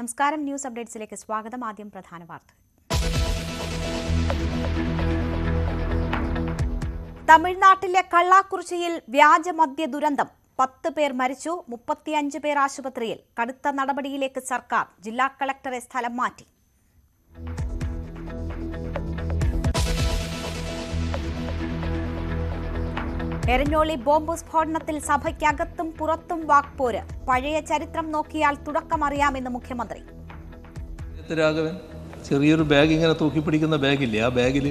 നമസ്കാരം, ന്യൂസ് അപ്ഡേറ്റ്സിലേക്ക് സ്വാഗതം. ആദ്യം പ്രധാന വാർത്ത. തമിഴ്നാട്ടിലെ കള്ളാക്കുറിച്ചിയിൽ വ്യാജമദ്യ ദുരന്തം. 10 പേർ മരിച്ചു, 35 പേർ ആശുപത്രിയിൽ. കടുത്ത നടപടിയിലേക്ക് സർക്കാർ. ജില്ലാ കളക്ടറെ സ്ഥലം മാറ്റി. എരഞ്ഞോളി ബോംബ് സ്ഫോടനത്തിൽ സഭയ്ക്കകത്തും പുറത്തും വാക്പോര്. പഴയ ചരിത്രം നോക്കിയാൽ തുടക്കമറിയാമെന്ന് മുഖ്യമന്ത്രി. രാഘവൻ ചെറിയൊരു ബാഗ് ഇങ്ങനെ തൂക്കിപ്പിടിക്കുന്ന ബാഗില്ലേ, ആ ബാഗിൽ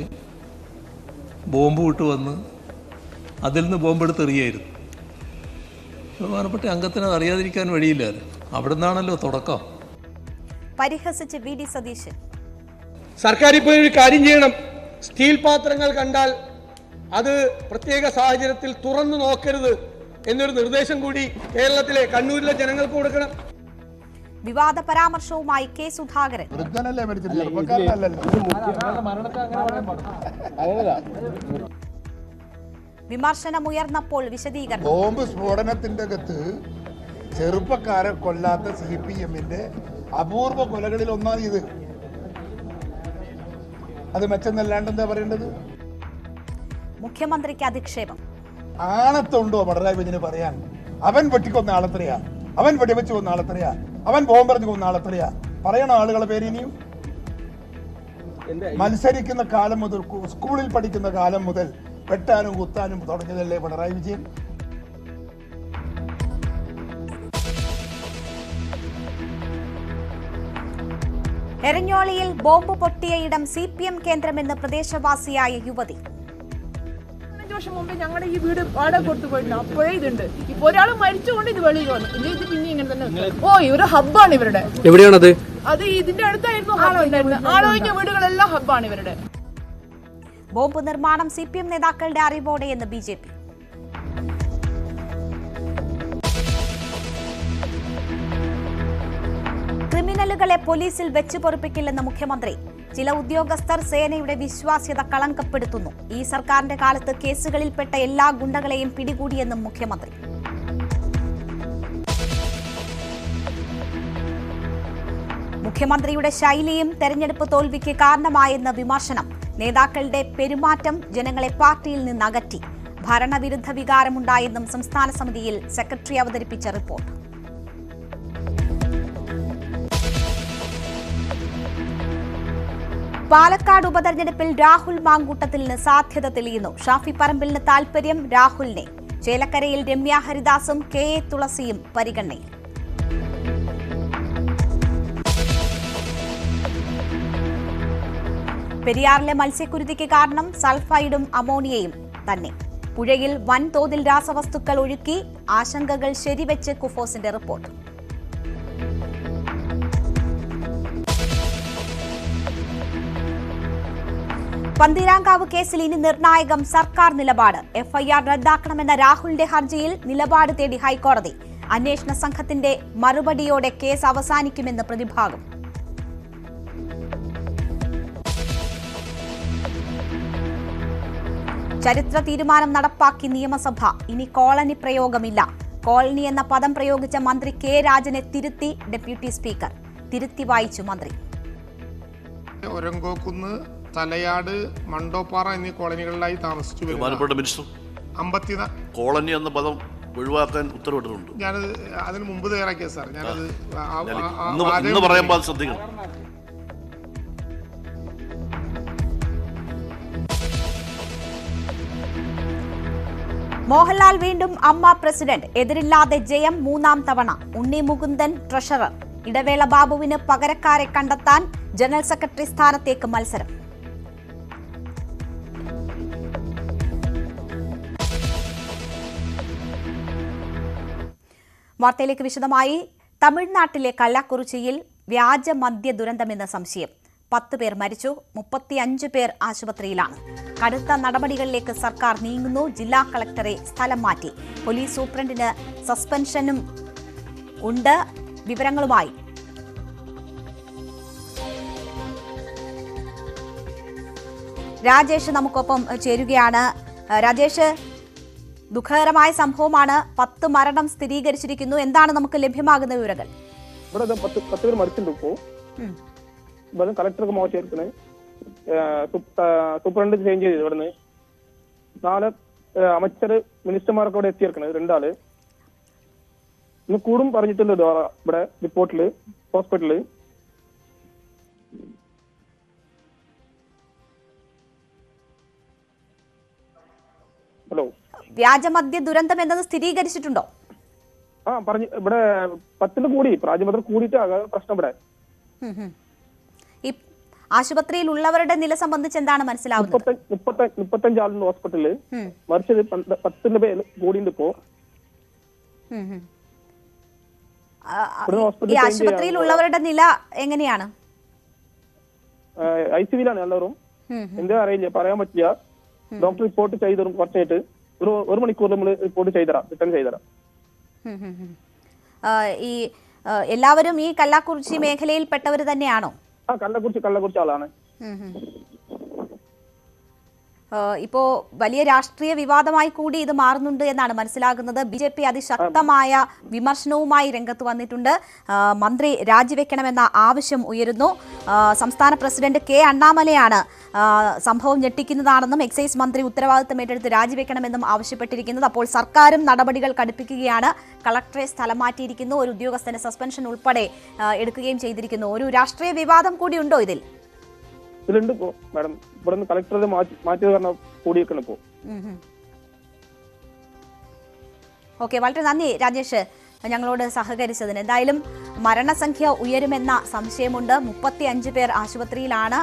ബോംബ് വിട്ട് വന്ന് അതിൽ നിന്ന് ബോംബെടുത്ത് എറിയായിരുന്നു. ബഹുമാനപ്പെട്ട അംഗത്തിന് അത് അറിയാതിരിക്കാൻ വഴിയില്ലായിരുന്നു. അവിടെ നിന്നാണല്ലോ തുടക്കം. പരിഹസിച്ച് വി ഡി സതീശൻ. സർക്കാർ ഇപ്പോൾ ഒരു കാര്യം ചെയ്യണം. സ്റ്റീൽ പാത്രങ്ങൾ കണ്ടാൽ അത് പ്രത്യേക സാഹചര്യത്തിൽ തുറന്നു നോക്കരുത് എന്നൊരു നിർദ്ദേശം കൂടി കേരളത്തിലെ കണ്ണൂരിലെ ജനങ്ങൾക്ക് കൊടുക്കണം. വിവാദ പരാമർശവുമായി കെ സുധാകരൻ. വിമർശനമുയർന്നപ്പോൾ വിശദീകരണം. ബോംബ് സ്ഫോടനത്തിന്റെ അകത്ത് ചെറുപ്പക്കാരെ കൊല്ലാത്ത CPM-ന്റെ അപൂർവ കൊലകളിൽ ഒന്നാണ് ഇത്. അത് മെച്ചെന്നല്ലാണ്ട് എന്താ പറയേണ്ടത്? മുഖ്യമന്ത്രിക്ക് അധിക്ഷേപം. ആണത്തുണ്ടോ പിണറായി വിജയന് പറയാൻ? അവൻ വെട്ടിക്കൊന്ന ആളെത്രയാ, അവൻ വെടിവെച്ച് കൊന്ന ആളെത്രയാ, അവൻ ബോംബെറിഞ്ഞ് കൊന്ന ആളെത്രയാ? പറയണ ആളുകളെ പേര് ഇനിയും. മത്സരിക്കുന്ന കാലം മുതൽ, സ്കൂളിൽ പഠിക്കുന്ന കാലം മുതൽ വെട്ടാനും കുത്താനും തുടങ്ങിയതല്ലേ പിണറായി വിജയൻ? എരഞ്ഞോളിയിൽ ബോംബ് പൊട്ടിയ ഇടം CPM കേന്ദ്രമെന്ന് പ്രദേശവാസിയായ യുവതി. 5 വർഷം മുമ്പേ ഞങ്ങളുടെ ഈ വീട് വാടക കൊടുത്തു പോയിട്ടുണ്ട്. അപ്പോഴേ ഇതുണ്ട്. ഇപ്പൊ ഒരാൾ മരിച്ചുകൊണ്ട് ഇത് വെളിയിൽ വന്നു. ഇത് പിന്നെ ഇങ്ങനെ തന്നെ. ഒരു ഹബ്ബാണ് ഇവരുടെ. എവിടെയാണത്? അത് ഇതിന്റെ അടുത്തായിരുന്നു ആളൊഴിഞ്ഞ വീടുകളെല്ലാം ഹബ്ബാണ് ഇവരുടെ. ബോംബ് നിർമ്മാണം CPM നേതാക്കളുടെ അറിവോടെയെന്ന് BJP. ക്രിമിനലുകളെ പോലീസിൽ വെച്ച് പൊറുപ്പിക്കില്ലെന്ന് മുഖ്യമന്ത്രി. ചില ഉദ്യോഗസ്ഥർ സേനയുടെ വിശ്വാസ്യത കളങ്കപ്പെടുത്തുന്നു. ഈ സർക്കാരിന്റെ കാലത്ത് കേസുകളിൽപ്പെട്ട എല്ലാ ഗുണ്ടകളെയും പിടികൂടിയെന്നും മുഖ്യമന്ത്രി. മുഖ്യമന്ത്രിയുടെ ശൈലിയും തെരഞ്ഞെടുപ്പ് തോൽവിക്ക് കാരണമായെന്ന് വിമർശനം. നേതാക്കളുടെ പെരുമാറ്റം ജനങ്ങളെ പാർട്ടിയിൽ നിന്ന് അകറ്റി. ഭരണവിരുദ്ധ വികാരമുണ്ടായെന്നും സംസ്ഥാന സമിതിയിൽ സെക്രട്ടറി അവതരിപ്പിച്ച റിപ്പോർട്ട്. പാലക്കാട് ഉപതെരഞ്ഞെടുപ്പിൽ രാഹുൽ മാങ്കൂട്ടത്തിന് സാധ്യത തെളിയുന്നു. ഷാഫി പറമ്പിലിന് താൽപര്യം രാഹുലിനെ. ചേലക്കരയിൽ രമ്യ ഹരിദാസും KA തുളസിയും പരിഗണനയിൽ. പെരിയാറിലെ മത്സ്യക്കുരുതിക്ക് കാരണം സൾഫൈഡും അമോണിയയും തന്നെ. പുഴയിൽ വൻതോതിൽ രാസവസ്തുക്കൾ ഒഴുക്കി. ആശങ്കകൾ ശരിവെച്ച് കുഫോസിന്റെ റിപ്പോർട്ട്. പന്തീരാങ്കാവ് കേസിൽ ഇനി നിർണായകം സർക്കാർ നിലപാട്. FIR റദ്ദാക്കണമെന്ന രാഹുലിന്റെ ഹർജിയിൽ നിലപാട് തേടി ഹൈക്കോടതി. അന്വേഷണ സംഘത്തിന്റെ മറുപടിയോടെ കേസ് അവസാനിക്കുമെന്ന് പ്രതിഭാഗം. ചരിത്ര തീരുമാനം നടപ്പാക്കി നിയമസഭ. ഇനി കോളനി പ്രയോഗമില്ല. കോളനി എന്ന പദം പ്രയോഗിച്ച മന്ത്രി K രാജനെ തിരുത്തി ഡെപ്യൂട്ടി സ്പീക്കർ. തിരുത്തി വായിച്ചു മന്ത്രി. ഒരങ്കോക്കുന്ന്, തലയാട്, മണ്ടോപ്പാറ എന്നീ കോളനികളിലായി താമസിച്ചു കോളനി എന്ന പദം ഒഴിവാക്കാൻ ഉത്തരവിട്ടിട്ടുണ്ട്. ഞാനത് അതിന് മുമ്പ് തയ്യാറാക്കിയ സാർ. ഞാനത് പറയുമ്പോൾ ശ്രദ്ധിക്കണം. മോഹൻലാൽ വീണ്ടും അമ്മ പ്രസിഡന്റ്. എതിരില്ലാതെ ജയം 3ാം തവണ. ഉണ്ണി മുകുന്ദൻ ട്രഷറർ. ഇടവേള ബാബുവിന് പകരക്കാരെ കണ്ടെത്താൻ ജനറൽ സെക്രട്ടറി സ്ഥാനത്തേക്ക് മത്സരം. വാർത്തയിലേക്ക് വിശദമായി. തമിഴ്നാട്ടിലെ കള്ളാക്കുറിച്ചിയിൽ വ്യാജമദ്യ ദുരന്തമെന്ന സംശയം. 10 പേർ മരിച്ചു, 35 പേർ ആശുപത്രിയിലാണ്. കടുത്ത നടപടികളിലേക്ക് സർക്കാർ നീങ്ങുന്നു. ജില്ലാ കളക്ടറെ സ്ഥലം മാറ്റി. പോലീസ് സൂപ്രണ്ടിന് സസ്പെൻഷനും ഉണ്ട്. വിവരങ്ങളുമായി രാജേഷ് നമുക്കൊപ്പം ചേരുകയാണ്. രാജേഷ്, ദുഃഖകരമായ സംഭവമാണ്. 10 മരണം സ്ഥിരീകരിച്ചിരിക്കുന്നു. എന്താണ് നമുക്ക് ലഭ്യമാകുന്ന വിവരങ്ങൾ? ഇവിടെ 10 പേര് മരിച്ചിട്ടുണ്ട്. ഇപ്പോൾ കളക്ടർക്ക് മോശമായിരിക്കണ്. സൂപ്രണ്ട് ചേഞ്ച് ചെയ്ത് ഇവിടുന്ന് 4 அமைச்சர் മിനിസ്റ്റർമാരൊക്കെ ഇവിടെ എത്തിയിരിക്കണത് 2 ആള്. ഇന്ന് കൂടും പറഞ്ഞിട്ടുണ്ട് ഇവിടെ റിപ്പോർട്ടില് ഹോസ്പിറ്റലില്. ഹലോ, വ്യാജമദ്യ ദുരന്തം എന്നത് സ്ഥിരീകരിച്ചിട്ടുണ്ടോ? പറഞ്ഞു. ഇവിടെ 10 കൂടി പ്രാജപത്രം കൂടിയിട്ട് പ്രശ്നം ഇവിടെ. ഈ ആശുപത്രിയിൽ ഉള്ളവരുടെ നില സംബന്ധിച്ച് എന്താണ് മനസ്സിലാവുന്നത്? 35 ആളുണ്ട് ഹോസ്പിറ്റലില്. മറിച്ചത് 10 പേര് കൂടിയുണ്ട് ഇപ്പോ. ഈ ആശുപത്രിയിൽ ഉള്ളവരുടെ നില എങ്ങനെയാണ്? ICUലാണ് എല്ലാവരും. എന്താ അറിയില്ല, പറയാൻ പറ്റില്ല. ഡോക്ടർ റിപ്പോർട്ട് ചെയ്തു തരും. കുറച്ചായിട്ട് ഒരു മണിക്കൂർ നമ്മൾ റിപ്പോർട്ട് ചെയ്തരാം, റിട്ടേൺ ചെയ്തരാം. ഈ എല്ലാവരും ഈ കല്ലാക്കുറിച്ചി മേഖലയിൽ പെട്ടവർ തന്നെയാണോ? കള്ളക്കുറിച്ചി ആളാണ്. ഇപ്പോ വലിയ രാഷ്ട്രീയ വിവാദമായി കൂടി ഇത് മാറുന്നുണ്ട് എന്നാണ് മനസ്സിലാകുന്നത്. BJP അതിശക്തമായ വിമർശനവുമായി രംഗത്ത് വന്നിട്ടുണ്ട്. മന്ത്രി രാജിവെക്കണമെന്ന ആവശ്യം ഉയരുന്നു. സംസ്ഥാന പ്രസിഡന്റ് K അണ്ണാമലയാണ് സംഭവം ഞെട്ടിക്കുന്നതാണെന്നും എക്സൈസ് മന്ത്രി ഉത്തരവാദിത്തം ഏറ്റെടുത്ത് രാജിവെക്കണമെന്നും ആവശ്യപ്പെട്ടിരിക്കുന്നത്. അപ്പോൾ സർക്കാരും നടപടികൾ കടുപ്പിക്കുകയാണ്. കളക്ടറെ സ്ഥലം മാറ്റിയിരിക്കുന്നു, ഒരു ഉദ്യോഗസ്ഥന് സസ്പെൻഷൻ ഉൾപ്പെടെ എടുക്കുകയും ചെയ്തിരിക്കുന്നു. ഒരു രാഷ്ട്രീയ വിവാദം കൂടിയുണ്ടോ ഇതിൽ? ഇതിലുണ്ട് ഇപ്പോ മാഡം. ഇവിടെ നിന്ന് കളക്ടറെ മാറ്റിയത് കാരണം കൂടിയേക്കണം ഇപ്പോ. ഓക്കെ, വളരെ നന്ദി രാജേഷ് ഞങ്ങളോട് സഹകരിച്ചതിന്. എന്തായാലും മരണസംഖ്യ ഉയരുമെന്ന സംശയമുണ്ട്. 35 പേർ ആശുപത്രിയിലാണ്,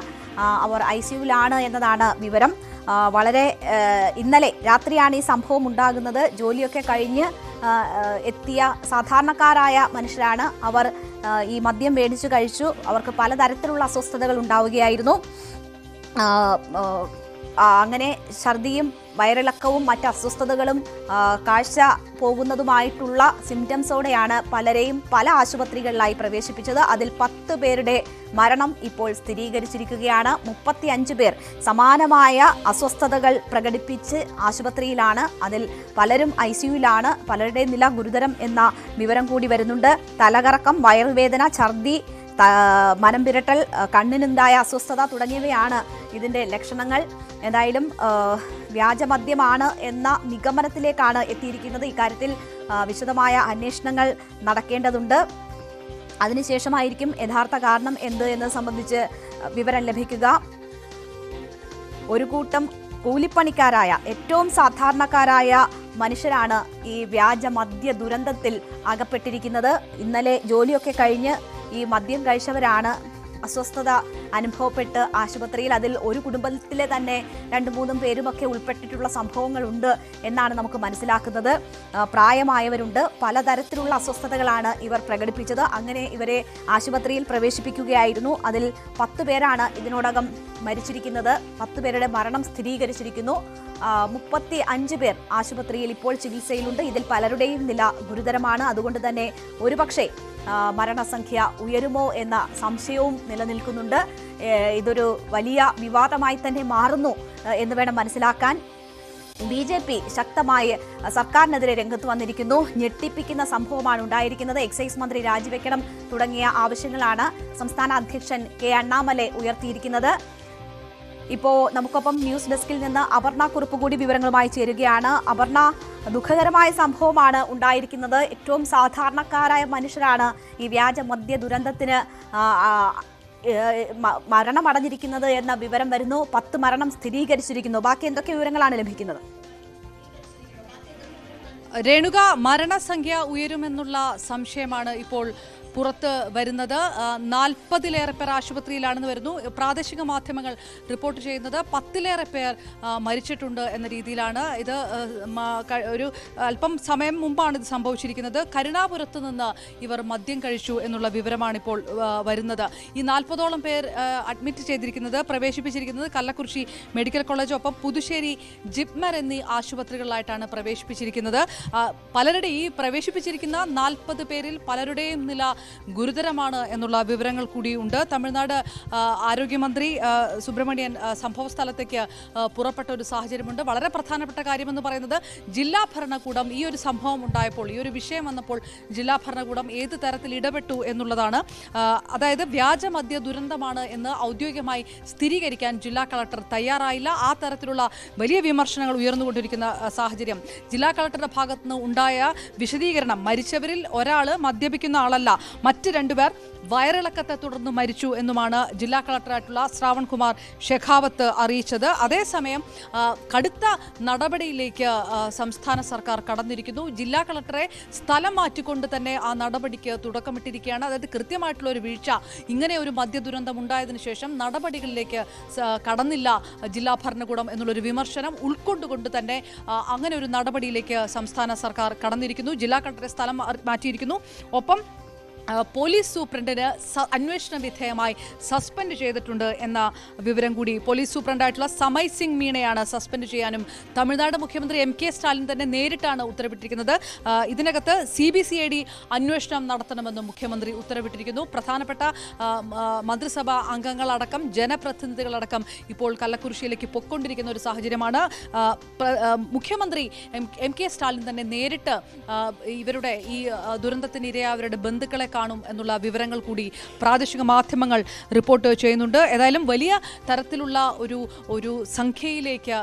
അവർ ICUവിലാണ് എന്നതാണ് വിവരം. വളരെ ഇന്നലെ രാത്രിയാണ് ഈ സംഭവം ഉണ്ടാകുന്നത്. ജോലിയൊക്കെ കഴിഞ്ഞ് എത്തിയ സാധാരണക്കാരായ മനുഷ്യരാണ്. അവർ ഈ മദ്യം മേടിച്ചു കഴിച്ചു. അവർക്ക് പലതരത്തിലുള്ള അസ്വസ്ഥതകൾ ഉണ്ടാവുകയായിരുന്നു. അങ്ങനെ ഛർദിയും വയറിളക്കവും മറ്റ് അസ്വസ്ഥതകളും കാഴ്ച പോകുന്നതുമായിട്ടുള്ള സിംറ്റംസോടെയാണ് പലരെയും പല ആശുപത്രികളിലായി പ്രവേശിപ്പിച്ചത്. അതിൽ 10 പേരുടെ മരണം ഇപ്പോൾ സ്ഥിരീകരിച്ചിരിക്കുകയാണ്. 35 പേർ സമാനമായ അസ്വസ്ഥതകൾ പ്രകടിപ്പിച്ച് ആശുപത്രിയിലാണ്. അതിൽ പലരും ICUവിലാണ്. പലരുടെയും നില ഗുരുതരം എന്ന വിവരം കൂടി വരുന്നുണ്ട്. തലകറക്കം, വയറുവേദന, ഛർദി, മനം വിരട്ടൽ, കണ്ണിനുണ്ടായ അസ്വസ്ഥത തുടങ്ങിയവയാണ് ഇതിന്റെ ലക്ഷണങ്ങൾ. എന്തായാലും വ്യാജമദ്യമാണ് എന്ന നിഗമനത്തിലേക്കാണ് എത്തിയിരിക്കുന്നത്. ഇക്കാര്യത്തിൽ വിശദമായ അന്വേഷണങ്ങൾ നടക്കേണ്ടതുണ്ട്. അതിനുശേഷമായിരിക്കും യഥാർത്ഥ കാരണം എന്ത് എന്നത് സംബന്ധിച്ച് വിവരം ലഭിക്കുക. ഒരു കൂട്ടം കൂലിപ്പണിക്കാരായ ഏറ്റവും സാധാരണക്കാരായ മനുഷ്യരാണ് ഈ വ്യാജമദ്യ ദുരന്തത്തിൽ അകപ്പെട്ടിരിക്കുന്നത്. ഇന്നലെ ജോലിയൊക്കെ കഴിഞ്ഞ് ഈ മദ്യം കഴിച്ചവരാണ് അസ്വസ്ഥത അനുഭവപ്പെട്ട് ആശുപത്രിയിൽ. അതിൽ ഒരു കുടുംബത്തിലെ തന്നെ 2-3 പേരുമൊക്കെ ഉൾപ്പെട്ടിട്ടുള്ള സംഭവങ്ങളുണ്ട് എന്നാണ് നമുക്ക് മനസ്സിലാക്കുന്നത്. പ്രായമായവരുണ്ട്. പലതരത്തിലുള്ള അസ്വസ്ഥതകളാണ് ഇവർ പ്രകടിപ്പിച്ചത്. അങ്ങനെ ഇവരെ ആശുപത്രിയിൽ പ്രവേശിപ്പിക്കുകയായിരുന്നു. അതിൽ 10 പേരാണ് ഇതിനോടകം മരിച്ചിരിക്കുന്നത്. 10 പേരുടെ മരണം സ്ഥിരീകരിച്ചിരിക്കുന്നു. 35 പേർ ആശുപത്രിയിൽ ഇപ്പോൾ ചികിത്സയിലുണ്ട്. ഇതിൽ പലരുടെയും നില ഗുരുതരമാണ്. അതുകൊണ്ട് തന്നെ ഒരുപക്ഷെ മരണസംഖ്യ ഉയരുമോ എന്ന സംശയവും നിലനിൽക്കുന്നുണ്ട്. ഇതൊരു വലിയ വിവാദമായി തന്നെ മാറുന്നു എന്ന് വേണം മനസ്സിലാക്കാൻ. BJP ശക്തമായി സർക്കാരിനെതിരെ രംഗത്ത് വന്നിരിക്കുന്നു. ഞെട്ടിപ്പിക്കുന്ന സംഭവമാണ് ഉണ്ടായിരിക്കുന്നത്. എക്സൈസ് മന്ത്രി രാജിവെക്കണം തുടങ്ങിയ ആവശ്യങ്ങളാണ് സംസ്ഥാന അധ്യക്ഷൻ K അണ്ണാമല ഉയർത്തിയിരിക്കുന്നത്. ഇപ്പോൾ നമുക്കൊപ്പം ന്യൂസ് ഡെസ്കിൽ നിന്ന് അപർണ കുറുപ്പ് കൂടി വിവരങ്ങളുമായി ചേരുകയാണ്. അപർണ, ദുഃഖകരമായ സംഭവമാണ് ഉണ്ടായിരിക്കുന്നത്. ഏറ്റവും സാധാരണക്കാരായ മനുഷ്യരാണ് ഈ വ്യാജ മദ്യ ദുരന്തത്തിന് മരണമടഞ്ഞിരിക്കുന്നത് എന്ന വിവരം വരുന്നു. 10 മരണം സ്ഥിരീകരിച്ചിരിക്കുന്നു. ബാക്കി എന്തൊക്കെ വിവരങ്ങളാണ് ലഭിക്കുന്നത്? രേണുക, മരണസംഖ്യ ഉയരുമെന്നുള്ള സംശയമാണ് ഇപ്പോൾ പുറത്ത് വരുന്നത്. 40-ലേറെ പേർ ആശുപത്രിയിലാണെന്ന് വരുന്നു. പ്രാദേശിക മാധ്യമങ്ങൾ റിപ്പോർട്ട് ചെയ്യുന്നത് 10-ലേറെ പേർ മരിച്ചിട്ടുണ്ട് എന്ന രീതിയിലാണ്. ഇത് ഒരു അല്പം സമയം മുമ്പാണ് ഇത് സംഭവിച്ചിരിക്കുന്നത്. കരുണാപുരത്ത് നിന്ന് ഇവർ മദ്യം കഴിച്ചു എന്നുള്ള വിവരമാണ് ഇപ്പോൾ വരുന്നത്. ഈ 40ഓളം പേർ അഡ്മിറ്റ് ചെയ്തിരിക്കുന്നത്, പ്രവേശിപ്പിച്ചിരിക്കുന്നത് കള്ളക്കുറിച്ചി മെഡിക്കൽ കോളേജ്, ഒപ്പം പുതുശ്ശേരി ജിപ്മർ എന്നീ ആശുപത്രികളിലായിട്ടാണ് പ്രവേശിപ്പിച്ചിരിക്കുന്നത്. പലരുടെ ഈ പ്രവേശിപ്പിച്ചിരിക്കുന്ന 40 പേരിൽ പലരുടെയും നില ഗുരുതരമാണ് എന്നുള്ള വിവരങ്ങൾ കൂടിയുണ്ട്. തമിഴ്നാട് ആരോഗ്യമന്ത്രി സുബ്രഹ്മണ്യൻ സംഭവ സ്ഥലത്തേക്ക് പുറപ്പെട്ട ഒരു സാഹചര്യമുണ്ട്. വളരെ പ്രധാനപ്പെട്ട കാര്യമെന്ന് പറയുന്നത് ജില്ലാ ഭരണകൂടം ഈ ഒരു സംഭവം ഉണ്ടായപ്പോൾ, ഈ ഒരു വിഷയം വന്നപ്പോൾ ജില്ലാ ഭരണകൂടം ഏത് തരത്തിൽ ഇടപെട്ടു എന്നുള്ളതാണ്. അതായത് വ്യാജമദ്യ ദുരന്തമാണ് എന്ന് ഔദ്യോഗികമായി സ്ഥിരീകരിക്കാൻ ജില്ലാ കളക്ടർ തയ്യാറായില്ല. ആ തരത്തിലുള്ള വലിയ വിമർശനങ്ങൾ ഉയർന്നുകൊണ്ടിരിക്കുന്ന സാഹചര്യം. ജില്ലാ കളക്ടറുടെ ഭാഗത്തുനിന്ന് ഉണ്ടായ വിശദീകരണം, മരിച്ചവരിൽ ഒരാൾ മദ്യപിക്കുന്ന ആളല്ല, മറ്റ് രണ്ടുപേർ വയറിളക്കത്തെ തുടർന്ന് മരിച്ചു എന്നുമാണ് ജില്ലാ കളക്ടറായിട്ടുള്ള ശ്രാവൺ കുമാർ ഷെഖാവത്ത് അറിയിച്ചത്. അതേസമയം കടുത്ത നടപടിയിലേക്ക് സംസ്ഥാന സർക്കാർ കടന്നിരിക്കുന്നു. ജില്ലാ കളക്ടറെ സ്ഥലം മാറ്റിക്കൊണ്ട് തന്നെ ആ നടപടിക്ക് തുടക്കമിട്ടിരിക്കുകയാണ്. അതായത് കൃത്യമായിട്ടുള്ള ഒരു വീഴ്ച, ഇങ്ങനെ ഒരു മദ്യ ദുരന്തം ഉണ്ടായതിനു ശേഷം നടപടികളിലേക്ക് കടന്നില്ല ജില്ലാ ഭരണകൂടം എന്നുള്ളൊരു വിമർശനം ഉൾക്കൊണ്ടുകൊണ്ട് തന്നെ അങ്ങനെ ഒരു നടപടിയിലേക്ക് സംസ്ഥാന സർക്കാർ കടന്നിരിക്കുന്നു. ജില്ലാ കളക്ടറെ സ്ഥലം മാറ്റിയിരിക്കുന്നു. ഒപ്പം പോലീസ് സൂപ്രണ്ടിന് അന്വേഷണ വിധേയമായി സസ്പെൻഡ് ചെയ്തിട്ടുണ്ട് എന്ന വിവരം കൂടി. പോലീസ് സൂപ്രണ്ടായിട്ടുള്ള സമയ് സിംഗ് മീണയാണ് സസ്പെൻഡ് ചെയ്യാനും തമിഴ്നാട് മുഖ്യമന്ത്രി MK സ്റ്റാലിൻ തന്നെ നേരിട്ടാണ് ഉത്തരവിട്ടിരിക്കുന്നത്. ഇതിനകത്ത് CBCID അന്വേഷണം നടത്തണമെന്നും മുഖ്യമന്ത്രി ഉത്തരവിട്ടിരിക്കുന്നു. പ്രധാനപ്പെട്ട മന്ത്രിസഭാ അംഗങ്ങളടക്കം ജനപ്രതിനിധികളടക്കം ഇപ്പോൾ കള്ളക്കുറിശ്ശിയിലേക്ക് പൊക്കൊണ്ടിരിക്കുന്ന ഒരു സാഹചര്യമാണ്. മുഖ്യമന്ത്രി MK സ്റ്റാലിൻ തന്നെ നേരിട്ട് ഇവരുടെ ഈ ദുരന്തത്തിന് ഇരയായവരുടെ ബന്ധുക്കളെ കാണും എന്നുള്ള വിവരങ്ങൾ കൂടി പ്രാദേശിക മാധ്യമങ്ങൾ റിപ്പോർട്ട് ചെയ്യുന്നുണ്ട്. ഏതായാലും വലിയ തരത്തിലുള്ള ഒരു സംഖ്യയിലേക്ക്,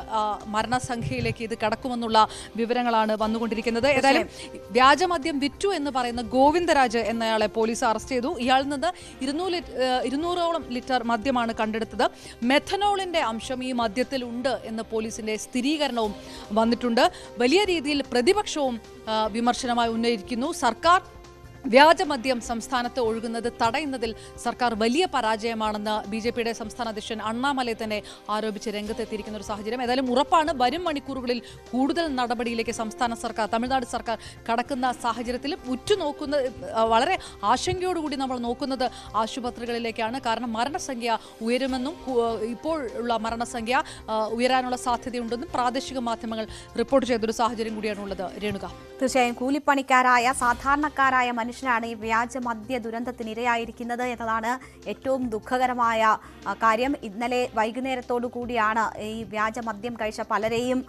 മരണസംഖ്യയിലേക്ക് ഇത് കടക്കുമെന്നുള്ള വിവരങ്ങളാണ് വന്നുകൊണ്ടിരിക്കുന്നത്. ഏതായാലും വ്യാജമദ്യം വിറ്റു എന്ന് പറയുന്ന ഗോവിന്ദരാജ് എന്നയാളെ പോലീസ് അറസ്റ്റ് ചെയ്തു. ഇയാളിൽ നിന്ന് 200ഓളം ലിറ്റർ മദ്യമാണ് കണ്ടെടുത്തത്. മെഥനോളിന്റെ അംശം ഈ മദ്യത്തിൽ ഉണ്ട് എന്ന് പോലീസിന്റെ സ്ഥിരീകരണവും വന്നിട്ടുണ്ട്. വലിയ രീതിയിൽ പ്രതിപക്ഷവും വിമർശനമായി ഉന്നയിക്കുന്നു. സർക്കാർ വ്യാജമദ്യം സംസ്ഥാനത്ത് ഒഴുകുന്നത് തടയുന്നതിൽ സർക്കാർ വലിയ പരാജയമാണെന്ന് BJPയുടെ സംസ്ഥാന അധ്യക്ഷൻ അണ്ണാമലൈ തന്നെ ആരോപിച്ച് രംഗത്തെത്തിയിരിക്കുന്ന ഒരു സാഹചര്യം. ഏതായാലും ഉറപ്പാണ് വരും മണിക്കൂറുകളിൽ കൂടുതൽ നടപടിയിലേക്ക് സംസ്ഥാന സർക്കാർ, തമിഴ്നാട് സർക്കാർ കടക്കുന്ന സാഹചര്യത്തിൽ ഉറ്റുനോക്കുന്ന, വളരെ ആശങ്കയോടുകൂടി നമ്മൾ നോക്കുന്നത് ആശുപത്രികളിലേക്കാണ്. കാരണം മരണസംഖ്യ ഉയരുമെന്നും ഇപ്പോൾ ഉള്ള മരണസംഖ്യ ഉയരാനുള്ള സാധ്യതയുണ്ടെന്നും പ്രാദേശിക മാധ്യമങ്ങൾ റിപ്പോർട്ട് ചെയ്തൊരു സാഹചര്യം കൂടിയാണുള്ളത്. രേണുക, തീർച്ചയായും കൂലിപ്പണിക്കാരായ സാധാരണക്കാരായ മനുഷ്യനാണ് ഈ വ്യാജമദ്യ ദുരന്തത്തിനിരയായിരിക്കുന്നത് എന്നതാണ് ഏറ്റവും ദുഃഖകരമായ കാര്യം. ഇന്നലെ വൈകുന്നേരത്തോടു കൂടിയാണ് ഈ വ്യാജമദ്യം കഴിച്ച പലരെയും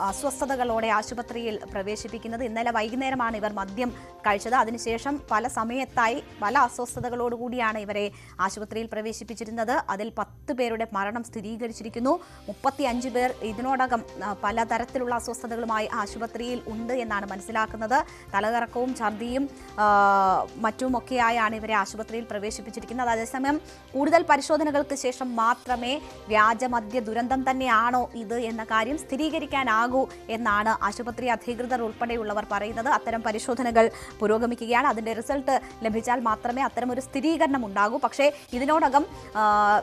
അസ്വസ്ഥതകളോടെ ആശുപത്രിയിൽ പ്രവേശിപ്പിക്കുന്നത്. ഇന്നലെ വൈകുന്നേരമാണ് ഇവർ മദ്യം കഴിച്ചത്. അതിനുശേഷം പല സമയത്തായി പല അസ്വസ്ഥതകളോടുകൂടിയാണ് ഇവരെ ആശുപത്രിയിൽ പ്രവേശിപ്പിച്ചിരുന്നത്. അതിൽ 10 പേരുടെ മരണം സ്ഥിരീകരിച്ചിരിക്കുന്നു. 35 പേർ ഇതിനോടകം പലതരത്തിലുള്ള അസ്വസ്ഥതകളുമായി ആശുപത്രിയിൽ ഉണ്ട് എന്നാണ് മനസ്സിലാക്കുന്നത്. തലകറക്കവും ഛർദിയും മറ്റുമൊക്കെയായാണ് ഇവരെ ആശുപത്രിയിൽ പ്രവേശിപ്പിച്ചിരിക്കുന്നത്. അതേസമയം കൂടുതൽ പരിശോധനകൾക്ക് ശേഷം മാത്രമേ വ്യാജമദ്യ ദുരന്തം തന്നെയാണോ ഇത് എന്ന കാര്യം സ്ഥിരീകരിക്കാൻ എന്നാണ് ആശുപത്രി അധികൃതർ ഉൾപ്പെടെയുള്ളവർ പറയുന്നത്. അത്തരം പരിശോധനകൾ പുരോഗമിക്കുകയാണ്. അതിന്റെ റിസൾട്ട് ലഭിച്ചാൽ മാത്രമേ അത്തരമൊരു സ്ഥിരീകരണം ഉണ്ടാകൂ. പക്ഷേ ഇതിനോടകം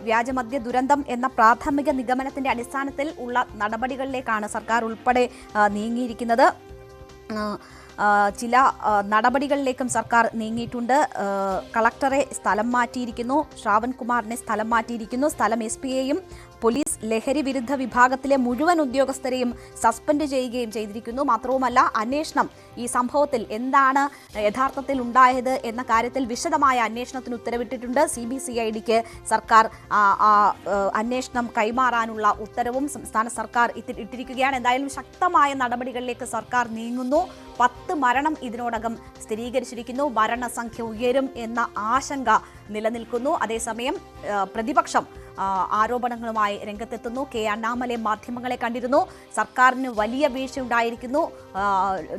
വ്യാജമദ്യ ദുരന്തം എന്ന പ്രാഥമിക നിഗമനത്തിന്റെ അടിസ്ഥാനത്തിൽ ഉള്ള നടപടികളിലേക്കാണ് സർക്കാർ ഉൾപ്പെടെ നീങ്ങിയിരിക്കുന്നത്. ചില നടപടികളിലേക്കും സർക്കാർ നീങ്ങിയിട്ടുണ്ട്. കളക്ടറെ സ്ഥലം മാറ്റിയിരിക്കുന്നു, ശ്രാവൺ കുമാറിനെ സ്ഥലം മാറ്റിയിരിക്കുന്നു. സ്ഥലം SP-യെയും പോലീസ് ലഹരി വിരുദ്ധ വിഭാഗത്തിലെ മുഴുവൻ ഉദ്യോഗസ്ഥരെയും സസ്പെൻഡ് ചെയ്യുകയും ചെയ്തിരിക്കുന്നു. മാത്രവുമല്ല, അന്വേഷണം ഈ സംഭവത്തിൽ എന്താണ് യഥാർത്ഥത്തിൽ ഉണ്ടായത് എന്ന കാര്യത്തിൽ വിശദമായ അന്വേഷണത്തിന് ഉത്തരവിട്ടിട്ടുണ്ട്. CBCIDക്ക് സർക്കാർ അന്വേഷണം കൈമാറാനുള്ള ഉത്തരവും സംസ്ഥാന സർക്കാർ ഇട്ടിരിക്കുകയാണ്. എന്തായാലും ശക്തമായ നടപടികളിലേക്ക് സർക്കാർ നീങ്ങുന്നു. 10 മരണം ഇതിനോടകം സ്ഥിരീകരിച്ചിരിക്കുന്നു. മരണസംഖ്യ ഉയരും എന്ന ആശങ്ക നിലനിൽക്കുന്നു. അതേസമയം പ്രതിപക്ഷം ആരോപണങ്ങളുമായി രംഗത്തെത്തുന്നു. അണ്ണാമലൈ മാധ്യമങ്ങളെ കണ്ടിരുന്നു. സർക്കാരിന് വലിയ വീഴ്ചയുണ്ടായിരിക്കുന്നു.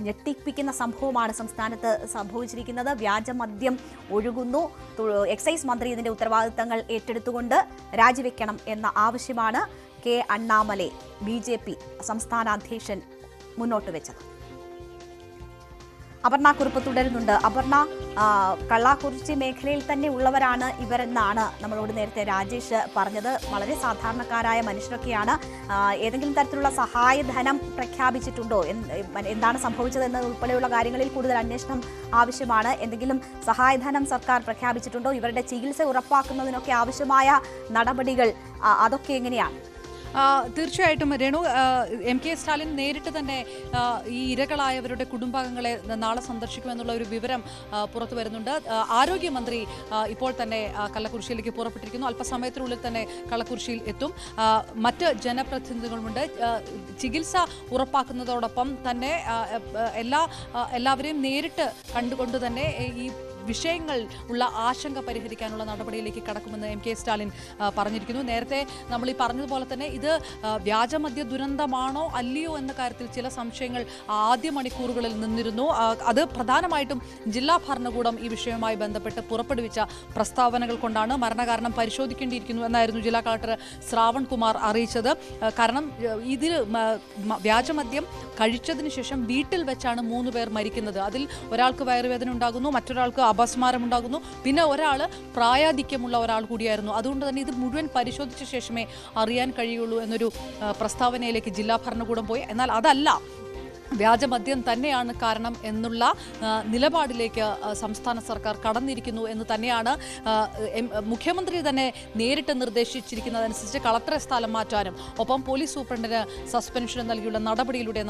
ഞെട്ടിപ്പിക്കുന്ന സംഭവമാണ് സംസ്ഥാനത്ത് സംഭവിച്ചിരിക്കുന്നത്. വ്യാജമദ്യം ഒഴുകുന്നു. എക്സൈസ് മന്ത്രി ഇതിന്റെ ഉത്തരവാദിത്തങ്ങൾ ഏറ്റെടുത്തുകൊണ്ട് രാജിവെക്കണം എന്ന ആവശ്യമാണ് അണ്ണാമലൈ BJP സംസ്ഥാന അധ്യക്ഷൻ മുന്നോട്ട് വെച്ചത്. അപർണ കുറിപ്പ് തുടരുന്നുണ്ട്. അപർണ, കള്ളാക്കുറിച്ചി മേഖലയിൽ തന്നെ ഉള്ളവരാണ് ഇവരെന്നാണ് നമ്മളോട് നേരത്തെ രാജേഷ് പറഞ്ഞത്. വളരെ സാധാരണക്കാരായ മനുഷ്യരൊക്കെയാണ്. ഏതെങ്കിലും തരത്തിലുള്ള സഹായധനം പ്രഖ്യാപിച്ചിട്ടുണ്ടോ? എന്താണ് സംഭവിച്ചതെന്ന് ഉൾപ്പെടെയുള്ള കാര്യങ്ങളിൽ കൂടുതൽ അന്വേഷണം ആവശ്യമാണ്. എന്തെങ്കിലും സഹായധനം സർക്കാർ പ്രഖ്യാപിച്ചിട്ടുണ്ടോ? ഇവരുടെ ചികിത്സ ഉറപ്പാക്കുന്നതിനൊക്കെ ആവശ്യമായ നടപടികൾ അതൊക്കെ എങ്ങനെയാണ്? തീർച്ചയായിട്ടും രേണു, MK സ്റ്റാലിൻ നേരിട്ട് തന്നെ ഈ ഇരകളായവരുടെ കുടുംബാംഗങ്ങളെ നാളെ സന്ദർശിക്കുമെന്നുള്ള ഒരു വിവരം പുറത്തു വരുന്നുണ്ട്. ആരോഗ്യമന്ത്രി ഇപ്പോൾ തന്നെ കള്ളക്കുറിശ്ശിയിലേക്ക് പുറപ്പെട്ടിരിക്കുന്നു. അല്പസമയത്തിനുള്ളിൽ തന്നെ കള്ളക്കുറിശ്ശിയിൽ എത്തും. മറ്റ് ജനപ്രതിനിധികളുമുണ്ട്. ചികിത്സ ഉറപ്പാക്കുന്നതോടൊപ്പം തന്നെ എല്ലാവരെയും നേരിട്ട് കണ്ടുകൊണ്ട് തന്നെ ഈ വിഷയങ്ങൾ ഉള്ള ആശങ്ക പരിഹരിക്കാനുള്ള നടപടിയിലേക്ക് കടക്കുമെന്ന് MK സ്റ്റാലിൻ പറഞ്ഞിരിക്കുന്നു. നേരത്തെ നമ്മൾ ഈ പറഞ്ഞതുപോലെ തന്നെ ഇത് വ്യാജമദ്യ ദുരന്തമാണോ അല്ലയോ എന്ന കാര്യത്തിൽ ചില സംശയങ്ങൾ ആദ്യ മണിക്കൂറുകളിൽ നിന്നിരുന്നു. അത് പ്രധാനമായിട്ടും ജില്ലാ ഭരണകൂടം ഈ വിഷയവുമായി ബന്ധപ്പെട്ട് പുറപ്പെടുവിച്ച പ്രസ്താവനകൾ കൊണ്ടാണ്. മരണകാരണം പരിശോധിക്കേണ്ടിയിരിക്കുന്നു എന്നായിരുന്നു ജില്ലാ കളക്ടർ ശ്രാവൺ കുമാർ അറിയിച്ചത്. കാരണം ഇതിൽ വ്യാജമദ്യം കഴിച്ചതിന് ശേഷം വീട്ടിൽ വെച്ചാണ് 3 പേർ മരിക്കുന്നത്. അതിൽ ഒരാൾക്ക് വയറുവേദന ഉണ്ടാകുന്നു, മറ്റൊരാൾക്ക് അപസ്മാരമുണ്ടാകുന്നു, പിന്നെ ഒരാൾ പ്രായാധിക്യമുള്ള ഒരാൾ കൂടിയായിരുന്നു. അതുകൊണ്ട് തന്നെ ഇത് മുഴുവൻ പരിശോധിച്ച ശേഷമേ അറിയാൻ കഴിയുള്ളൂ എന്നൊരു പ്രസ്താവനയിലേക്ക് ജില്ലാ ഭരണകൂടം പോയി. എന്നാൽ അതല്ല, വ്യാജമദ്യം തന്നെയാണ് കാരണം എന്നുള്ള നിലപാടിലേക്ക് സംസ്ഥാന സർക്കാർ കടന്നിരിക്കുന്നു എന്ന് തന്നെയാണ് മുഖ്യമന്ത്രി തന്നെ നേരിട്ട് നിർദ്ദേശിച്ചിരിക്കുന്നതനുസരിച്ച് കളക്ടറെ സ്ഥലം മാറ്റാനും ഒപ്പം പോലീസ് സൂപ്രണ്ടിന് സസ്പെൻഷൻ നൽകിയുള്ള നടപടിയിലൂടെ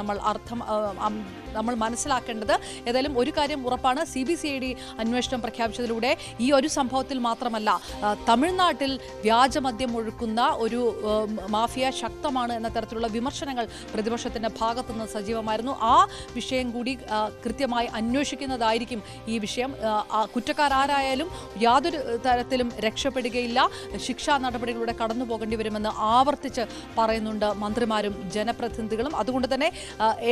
നമ്മൾ മനസ്സിലാക്കേണ്ടത്. ഏതായാലും ഒരു കാര്യം ഉറപ്പാണ്, CBCID അന്വേഷണം പ്രഖ്യാപിച്ചതിലൂടെ ഈ ഒരു സംഭവത്തിൽ മാത്രമല്ല, തമിഴ്നാട്ടിൽ വ്യാജമദ്യം ഒഴുക്കുന്ന ഒരു മാഫിയ ശക്തമാണ് എന്ന തരത്തിലുള്ള വിമർശനങ്ങൾ പ്രതിപക്ഷത്തിന്റെ ഭാഗത്തുനിന്ന് സജീവമായിരുന്നു. ആ വിഷയം കൂടി കൃത്യമായി അന്വേഷിക്കുന്നതായിരിക്കും ഈ വിഷയം. കുറ്റക്കാരാരായാലും യാതൊരു തരത്തിലും രക്ഷപ്പെടുകയില്ല, ശിക്ഷാ നടപടികളിലൂടെ കടന്നു പോകേണ്ടി വരുമെന്ന് ആവർത്തിച്ച് പറയുന്നുണ്ട് മന്ത്രിമാരും ജനപ്രതിനിധികളും. അതുകൊണ്ട് തന്നെ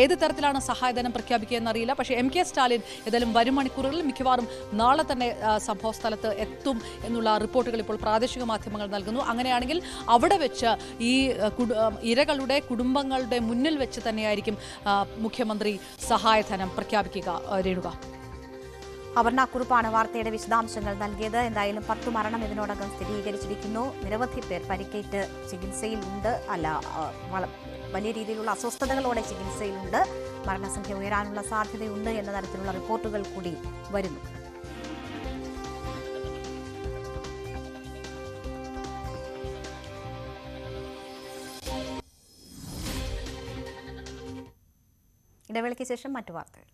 ഏത് തരത്തിലാണ് സഹായധനം പ്രഖ്യാപിക്കുക എന്നറിയില്ല. പക്ഷേ MK സ്റ്റാലിൻ ഏതായാലും വരും മണിക്കൂറുകളിൽ മിക്കവാറും നാളെ തന്നെ സംഭവ സ്ഥലത്ത് എത്തും എന്നുള്ള റിപ്പോർട്ടുകൾ ഇപ്പോൾ പ്രാദേശിക മാധ്യമങ്ങൾ നൽകുന്നു. അങ്ങനെയാണെങ്കിൽ അവിടെ വെച്ച് ഈ ഇരകളുടെ കുടുംബങ്ങളുടെ മുന്നിൽ വെച്ച് തന്നെയായിരിക്കും മുഖ്യമന്ത്രി സഹായധനം പ്രഖ്യാപിക്കുക. രേണുക, അപർണ കുറുപ്പാണ് വാർത്തയുടെ വിശദാംശങ്ങൾ നൽകിയത്. എന്തായാലും 10 മരണം ഇതിനോടകം സ്ഥിരീകരിച്ചിരിക്കുന്നു. നിരവധി പേർ പരിക്കേറ്റ് ചികിത്സയിലുണ്ട്, വലിയ രീതിയിലുള്ള അസ്വസ്ഥതകളോടെ ചികിത്സയിലുണ്ട്. മരണസംഖ്യ ഉയരാനുള്ള സാധ്യതയുണ്ട് എന്ന തരത്തിലുള്ള റിപ്പോർട്ടുകൾ കൂടി വരുന്നു. ഇടവേളയ്ക്ക് ശേഷം മറ്റു വാർത്തകൾ.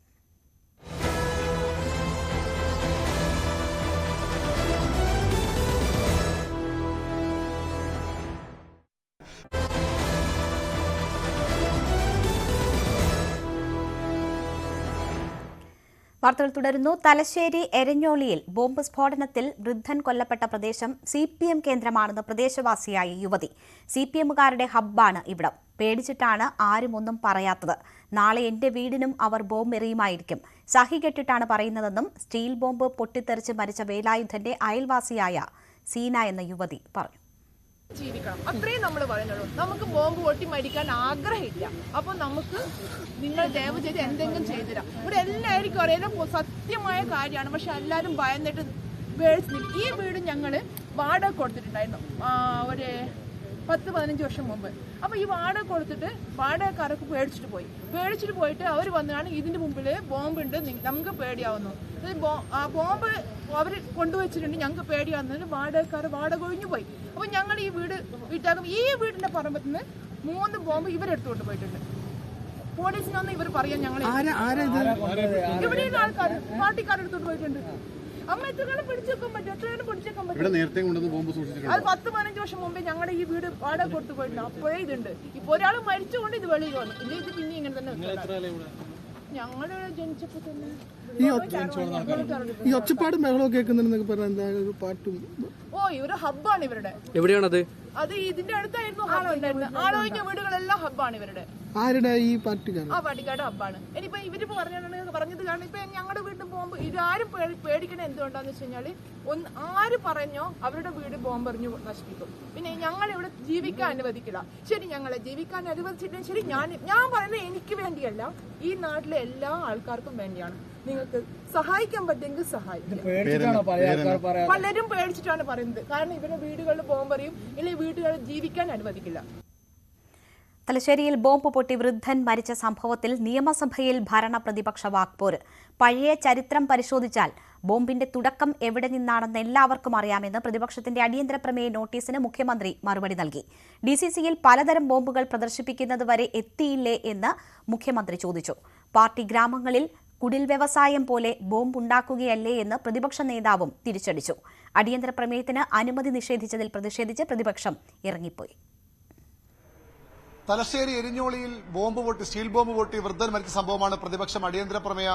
വാർത്തകൾ തുടരുന്നു. തലശ്ശേരി എരഞ്ഞോളിയിൽ ബോംബ് സ്ഫോടനത്തിൽ വൃദ്ധൻ കൊല്ലപ്പെട്ട പ്രദേശം CPM കേന്ദ്രമാണെന്ന് പ്രദേശവാസിയായ യുവതി. CPMകാരുടെ ഹബ്ബാണ് ഇവിടം. പേടിച്ചിട്ടാണ് ആരും ഒന്നും പറയാത്തത്. നാളെ എന്റെ വീടിനും അവർ ബോംബ് എറിയുമായിരിക്കും. സഹി കെട്ടിട്ടാണ് പറയുന്നതെന്നും സ്റ്റീൽ ബോംബ് പൊട്ടിത്തെറിച്ച് മരിച്ച വേലായുധന്റെ അയൽവാസിയായ സീന എന്ന യുവതി പറഞ്ഞു. ജീവിക്കണം, അത്രയും നമ്മൾ പറയുന്നുള്ളൂ. നമുക്ക് ബോംബ് പൊട്ടി മരിക്കാൻ ആഗ്രഹമില്ല. അപ്പൊ നമുക്ക് നിങ്ങൾ ദയവ് ചെയ്ത് എന്തെങ്കിലും ചെയ്തുതരാം. ഇവിടെ എല്ലാവർക്കും അറിയാം സത്യമായ കാര്യമാണ്. പക്ഷെ എല്ലാവരും ഭയന്നിട്ട് ഈ വീട് ഞങ്ങള് വാടക കൊടുത്തിട്ടുണ്ടായിരുന്നു ഒരു 10-15 വർഷം മുമ്പ്. അപ്പൊ ഈ വാടക കൊടുത്തിട്ട് വാടകക്കാരൊക്കെ പേടിച്ചിട്ട് പോയിട്ട് അവർ വന്നാണ് ഇതിന്റെ മുമ്പിൽ ബോംബുണ്ട്, നമുക്ക് പേടിയാവുന്നു. ആ ബോംബ് അവർ കൊണ്ടുവച്ചിട്ടുണ്ട്, ഞങ്ങൾക്ക് പേടിയാവുന്നതിന് വാടക ഒഴിഞ്ഞു പോയി. അപ്പൊ ഞങ്ങൾ ഈ വീട്ടാകും ഈ വീടിന്റെ പറമ്പത്ത് നിന്ന് 3 ബോംബ് ഇവരെടുത്തുകൊണ്ട് പോയിട്ടുണ്ട്. പോലീസിനൊന്നും ഇവർ പറയാൻ ഞങ്ങൾ ഇവിടെയുള്ള ആൾക്കാർ പാർട്ടിക്കാരെടുത്തോണ്ട് പോയിട്ടുണ്ട്. അമ്മ എത്ര കാലം പിടിച്ചേക്കാൻ പറ്റും? അത് 10-15 വർഷം മുമ്പേ ഞങ്ങളുടെ ഈ വീട് വാടക കൊടുത്തു പോയിട്ടുണ്ട്. അപ്പോഴേ ഇതുണ്ട്. ഇപ്പൊ ഒരാൾ മരിച്ചുകൊണ്ട് ഇത് വെളിയിൽ വന്നു. ഇല്ല, ഇത് പിന്നെ ഇങ്ങനെ തന്നെ ഞങ്ങള് ജനിച്ചപ്പോ തന്നെ ഈ ഒച്ചപ്പാടും ബഹളവും കേൾക്കുന്നുണ്ടെന്നൊക്കെ പറഞ്ഞ പാട്ടും. ഓ, ഇവര് ഹബ്ബാണ് ഇവരുടെ. എവിടെയാണത്? അത് ഇതിന്റെ അടുത്തായിരുന്നു ആളൊഴിഞ്ഞ വീടുകളെല്ലാം ഹബ്ബാണ് ഇവരുടെ. ആരുടെ? ഈ പാർട്ടിക്കാരൻ. ആ പാർട്ടിക്കാരുടെ ഹബ്ബാണ്. ഇനിയിപ്പോ ഇവര് പറഞ്ഞത് കാരണം ഇപ്പൊ ഞങ്ങളുടെ വീട്ടിൽ പോകുമ്പോ ഇതാരും പേടിക്കണ എന്തുകൊണ്ടാന്ന് വെച്ച് കഴിഞ്ഞാല് ആര് പറഞ്ഞോ അവരുടെ വീട് ബോംബെറിഞ്ഞു നശിപ്പിക്കും. പിന്നെ ഞങ്ങൾ ഇവിടെ ജീവിക്കാൻ അനുവദിക്കില്ല. ശരി, ഞങ്ങളെ ജീവിക്കാൻ അനുവദിച്ചിട്ടും ശരി, ഞാൻ പറയുന്നത് എനിക്ക് വേണ്ടിയല്ല, ഈ നാട്ടിലെ എല്ലാ ആൾക്കാർക്കും വേണ്ടിയാണ്. നിങ്ങൾക്ക് സഹായിക്കാൻ പറ്റുമെങ്കിൽ സഹായിക്കും. പലരും പേടിച്ചിട്ടാണ് പറയുന്നത്. കാരണം ഇവരുടെ വീടുകളിൽ ബോംബെറിയും, ഇല്ലെങ്കിൽ വീടുകളിൽ ജീവിക്കാൻ അനുവദിക്കില്ല. തലശ്ശേരിയിൽ ബോംബ് പൊട്ടി വൃദ്ധൻ മരിച്ച സംഭവത്തിൽ നിയമസഭയിൽ ഭരണ പ്രതിപക്ഷ വാക്പോര്. പഴയ ചരിത്രം പരിശോധിച്ചാൽ ബോംബിന്റെ തുടക്കം എവിടെ നിന്നാണെന്ന് എല്ലാവർക്കും അറിയാമെന്ന് പ്രതിപക്ഷത്തിന്റെ അടിയന്തര പ്രമേയ നോട്ടീസിന് മുഖ്യമന്ത്രി മറുപടി നൽകി. ഡിസിസിയിൽ പലതരം ബോംബുകൾ പ്രദർശിപ്പിക്കുന്നതുവരെ എത്തിയില്ലേ എന്ന് മുഖ്യമന്ത്രി ചോദിച്ചു. പാർട്ടി ഗ്രാമങ്ങളിൽ കുടിൽ വ്യവസായം പോലെ ബോംബ് ഉണ്ടാക്കുകയല്ലേ എന്ന് പ്രതിപക്ഷ നേതാവും തിരിച്ചടിച്ചു. അടിയന്തര പ്രമേയത്തിന് അനുമതി നിഷേധിച്ചതിൽ പ്രതിഷേധിച്ച് പ്രതിപക്ഷം ഇറങ്ങിപ്പോയി. തലശ്ശേരി എരിഞ്ഞോളിയിൽ സ്റ്റീൽ ബോംബ് പൊട്ടി വൃദ്ധൻ മരിച്ച സംഭവമാണ് പ്രതിപക്ഷം അടിയന്തര പ്രമേയ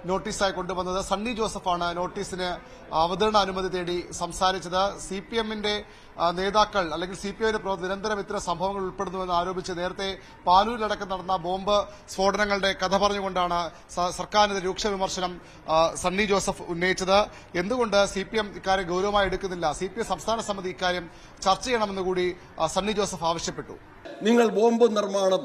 നോട്ടീസായി കൊണ്ടുവന്നത്. സണ്ണി ജോസഫാണ് നോട്ടീസിന് അവതരണ അനുമതി തേടി സംസാരിച്ചത്. സിപിഎമ്മിന്റെ നേതാക്കൾ അല്ലെങ്കിൽ സിപിഐയുടെ പ്രവർത്തകർ നിരന്തരം ഇത്തരം സംഭവങ്ങൾ ഉൾപ്പെടുന്നുവെന്ന് ആരോപിച്ച് നേരത്തെ പാലൂരിലടക്കം നടന്ന ബോംബ് സ്ഫോടനങ്ങളുടെ കഥ പറഞ്ഞുകൊണ്ടാണ് സർക്കാരിനെതിരെ രൂക്ഷ വിമർശനം സണ്ണി ജോസഫ് ഉന്നയിച്ചത്. എന്തുകൊണ്ട് സിപിഎം ഇക്കാര്യം ഗൌരവമായി എടുക്കുന്നില്ല? സിപിഎം സംസ്ഥാന സമിതി ഇക്കാര്യം ചർച്ച ചെയ്യണമെന്ന് കൂടി സണ്ണി ജോസഫ് ആവശ്യപ്പെട്ടു. നിങ്ങൾ ബോംബ് നിർമ്മാണം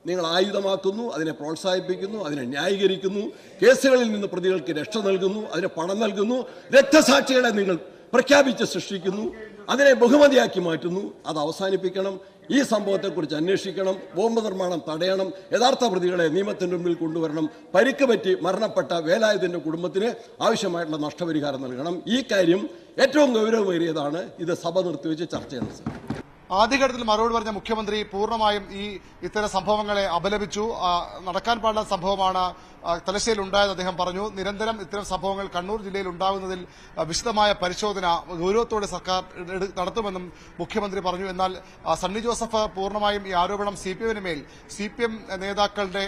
നിങ്ങൾ ആയുധമാക്കുന്നു, അതിനെ പ്രോത്സാഹിപ്പിക്കുന്നു, അതിനെ ന്യായീകരിക്കുന്നു, കേസുകളിൽ നിന്ന് പ്രതികൾക്ക് രക്ഷ നൽകുന്നു, അതിന് പണം നൽകുന്നു, രക്തസാക്ഷികളെ നിങ്ങൾ പ്രഖ്യാപിച്ച് സൃഷ്ടിക്കുന്നു, അതിനെ ബഹുമതിയാക്കി മാറ്റുന്നു. അത് അവസാനിപ്പിക്കണം. ഈ സംഭവത്തെക്കുറിച്ച് അന്വേഷിക്കണം. ബോംബ് നിർമ്മാണം തടയണം. യഥാർത്ഥ പ്രതികളെ നിയമത്തിന് മുമ്പിൽ കൊണ്ടുവരണം. പരിക്ക് പറ്റി മരണപ്പെട്ട വേലായുധന്റെ കുടുംബത്തിന് ആവശ്യമായിട്ടുള്ള നഷ്ടപരിഹാരം നൽകണം. ഈ കാര്യം ഏറ്റവും ഗൗരവമേറിയതാണ്. ഇത് സഭ നിർത്തിവെച്ച് ചർച്ച ചെയ്യണം സർ. ആദ്യഘട്ടത്തിൽ മറുപടി പറഞ്ഞ മുഖ്യമന്ത്രി പൂർണ്ണമായും ഇത്തരം സംഭവങ്ങളെ അപലപിച്ചു. നടക്കാൻ പാടുള്ള സംഭവമാണ് തലശ്ശേരിയിൽ ഉണ്ടായെന്ന് അദ്ദേഹം പറഞ്ഞു. നിരന്തരം ഇത്തരം സംഭവങ്ങൾ കണ്ണൂർ ജില്ലയിൽ ഉണ്ടാകുന്നതിൽ വിശദമായ പരിശോധന ഗൌരവത്തോടെ സർക്കാർ നടത്തുമെന്നും മുഖ്യമന്ത്രി പറഞ്ഞു. എന്നാൽ സണ്ണി ജോസഫ് പൂർണ്ണമായും ഈ ആരോപണം സിപിഎമ്മിന് മേൽ സിപിഎം നേതാക്കളുടെ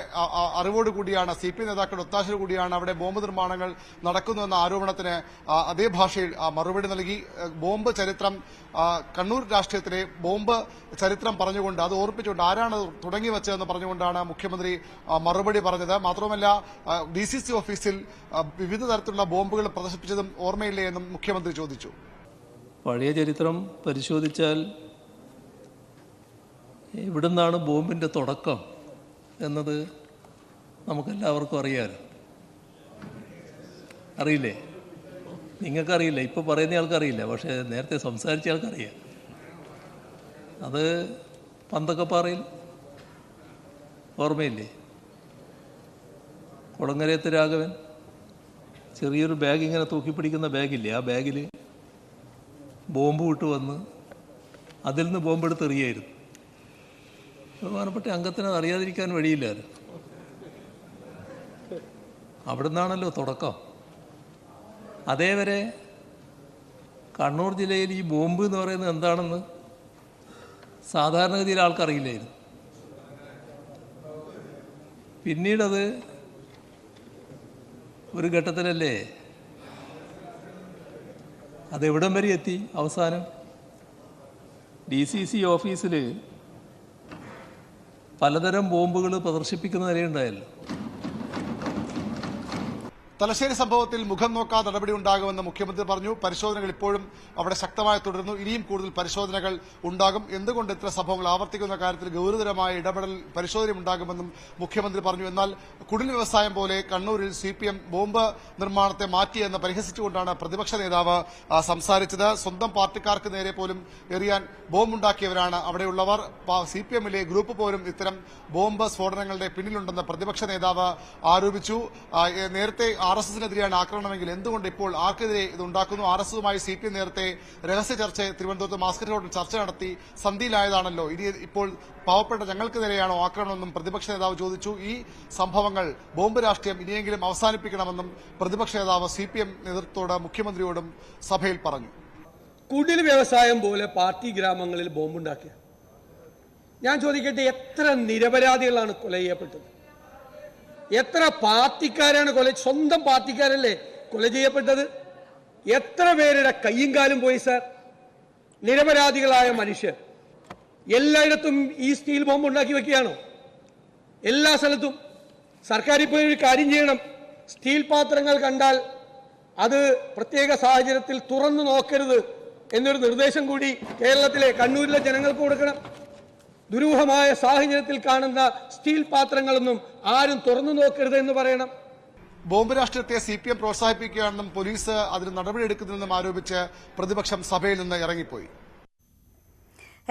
അറിവോടുകൂടിയാണ്, സിപിഎം നേതാക്കളുടെ ഒത്താശയോടുകൂടിയാണ് അവിടെ ബോംബ് നിർമ്മാണങ്ങൾ നടക്കുന്നുവെന്ന ആരോപണത്തിന് അതേ ഭാഷയിൽ മറുപടി നൽകി. ബോംബ് ചരിത്രം കണ്ണൂർ രാഷ്ട്രീയത്തിലെ ബോംബ് ചരിത്രം പറഞ്ഞുകൊണ്ട് അത് ഓർപ്പിച്ചുകൊണ്ട് ആരാണ് തുടങ്ങി വെച്ചതെന്ന് പറഞ്ഞുകൊണ്ടാണ് മുഖ്യമന്ത്രി മറുപടി പറഞ്ഞത്. മാത്രമല്ല ഡിസിസി ഓഫീസിൽ വിവിധ തരത്തിലുള്ള ബോംബുകൾ പ്രദർശിപ്പിച്ചതും ഓർമ്മയില്ലേ എന്നും മുഖ്യമന്ത്രി ചോദിച്ചു. പഴയ ചരിത്രം പരിശോധിച്ചാൽ എവിടുന്നാണ് ബോംബിന്റെ തുടക്കം എന്നത് നമുക്കെല്ലാവർക്കും അറിയാലോ. അറിയില്ലേ? നിങ്ങൾക്കറിയില്ല, ഇപ്പോൾ പറയുന്ന ആൾക്കറിയില്ല, പക്ഷേ നേരത്തെ സംസാരിച്ച ആൾക്കറിയാം. അത് പന്തക്കപ്പാറയിൽ ഓർമ്മയില്ലേ? കുളങ്ങരയത്ത് രാഘവൻ ചെറിയൊരു ബാഗ് ഇങ്ങനെ തൂക്കിപ്പിടിക്കുന്ന ബാഗില്ലേ, ആ ബാഗിൽ ബോംബ് വിട്ട് വന്ന് അതിൽ നിന്ന് ബോംബെടുത്ത് എറിയായിരുന്നു. ബഹുമാനപ്പെട്ട അംഗത്തിന് അത് അറിയാതിരിക്കാൻ വഴിയില്ലല്ലോ. അവിടെ നിന്നാണല്ലോ തുടക്കം. അതേവരെ കണ്ണൂർ ജില്ലയിൽ ഈ ബോംബ് എന്ന് പറയുന്നത് എന്താണെന്ന് സാധാരണഗതിയിൽ ആൾക്കറിയില്ലായിരുന്നു. പിന്നീടത് ഒരു ഘട്ടത്തിലല്ലേ അതെവിടം വരെ എത്തി? അവസാനം ഡിസിസി ഓഫീസിൽ പലതരം ബോംബുകൾ പ്രദർശിപ്പിക്കുന്ന നിലയുണ്ടായല്ലോ. തലശ്ശേരി സംഭവത്തിൽ മുഖം നോക്കാതെ നടപടി ഉണ്ടാകുമെന്ന് മുഖ്യമന്ത്രി പറഞ്ഞു. പരിശോധനകൾ ഇപ്പോഴും അവിടെ ശക്തമായി തുടരുന്നു. ഇനിയും കൂടുതൽ പരിശോധനകൾ ഉണ്ടാകും. എന്തുകൊണ്ട് ഇത്തരം സംഭവങ്ങൾ ആവർത്തിക്കുന്ന കാര്യത്തിൽ ഗൌരവതരമായ ഇടപെടൽ പരിശോധന ഉണ്ടാകുമെന്നും മുഖ്യമന്ത്രി പറഞ്ഞു. എന്നാൽ കുടിൽ വ്യവസായം പോലെ കണ്ണൂരിൽ സിപിഎം ബോംബ് നിർമ്മാണത്തെ മാറ്റിയെന്ന് പരിഹസിച്ചുകൊണ്ടാണ് പ്രതിപക്ഷ നേതാവ് സംസാരിച്ചത്. സ്വന്തം പാർട്ടിക്കാർക്ക് നേരെ പോലും എറിയാൻ ബോംബുണ്ടാക്കിയവരാണ് അവിടെയുള്ളവർ. സിപിഎമ്മിലെ ഗ്രൂപ്പ് പോലും ഇത്തരം ബോംബ് സ്ഫോടനങ്ങളുടെ പിന്നിലുണ്ടെന്ന് പ്രതിപക്ഷ നേതാവ് ആരോപിച്ചു. നേരത്തെ RSSനെതിരെയാണ് ആക്രമണമെങ്കിൽ എന്തുകൊണ്ട് ഇപ്പോൾ ആർക്കെതിരെ ഇതുണ്ടാക്കുന്നു? RSSുമായി സിപിഎം നേരത്തെ രഹസ്യ ചർച്ച തിരുവനന്തപുരത്ത് മാസ്കറ്റ് ഹോട്ടലിൽ ചർച്ച നടത്തി സന്ധിയിലായതാണല്ലോ. ഇനി ഇപ്പോൾ പാവപ്പെട്ട ഞങ്ങൾക്കെതിരെയാണോ ആക്രമണമെന്നും പ്രതിപക്ഷ നേതാവ് ചോദിച്ചു. ഈ സംഭവങ്ങൾ ബോംബ് രാഷ്ട്രീയം ഇനിയെങ്കിലും അവസാനിപ്പിക്കണമെന്നും പ്രതിപക്ഷ നേതാവ് സിപിഎം നേതൃത്വത്തോട് മുഖ്യമന്ത്രിയോടും സഭയിൽ പറഞ്ഞു. കുടിൽ വ്യവസായം പോലെ പാർട്ടി ഗ്രാമങ്ങളിൽ ബോംബുണ്ടാക്കിയ ഞാൻ ചോദിക്കട്ടെ, എത്ര നിരപരാധികളാണ് കൊല ചെയ്യപ്പെട്ടത്? എത്ര പാർട്ടിക്കാരാണ് സ്വന്തം പാർട്ടിക്കാരല്ലേ കൊല ചെയ്യപ്പെട്ടത്? എത്ര പേരുടെ കയ്യും കാലും പോയി സാർ? നിരപരാധികളായ മനുഷ്യർ എല്ലായിടത്തും ഈ സ്റ്റീൽ ബോംബ് ഉണ്ടാക്കി വെക്കുകയാണോ? എല്ലാ സ്ഥലത്തും. സർക്കാർ ഇപ്പോൾ ഒരു കാര്യം ചെയ്യണം. സ്റ്റീൽ പാത്രങ്ങൾ കണ്ടാൽ അത് പ്രത്യേക സാഹചര്യത്തിൽ തുറന്നു നോക്കരുത് എന്നൊരു നിർദ്ദേശം കൂടി കേരളത്തിലെ കണ്ണൂരിലെ ജനങ്ങൾക്ക് കൊടുക്കണം. ദുരൂഹമായ സാഹചര്യത്തിൽ കാണുന്ന സ്റ്റീൽ പാത്രങ്ങളൊന്നും ആരും തുറന്നു നോക്കരുത് എന്ന് പറയണം. ബോംബ് രാഷ്ട്രീയത്തെ സിപിഎം പ്രോത്സാഹിപ്പിക്കുകയാണെന്നും പോലീസ് അതിന് നടപടിയെടുക്കുന്നില്ലെന്നും ആരോപിച്ച് പ്രതിപക്ഷം സഭയിൽ നിന്ന് ഇറങ്ങിപ്പോയി.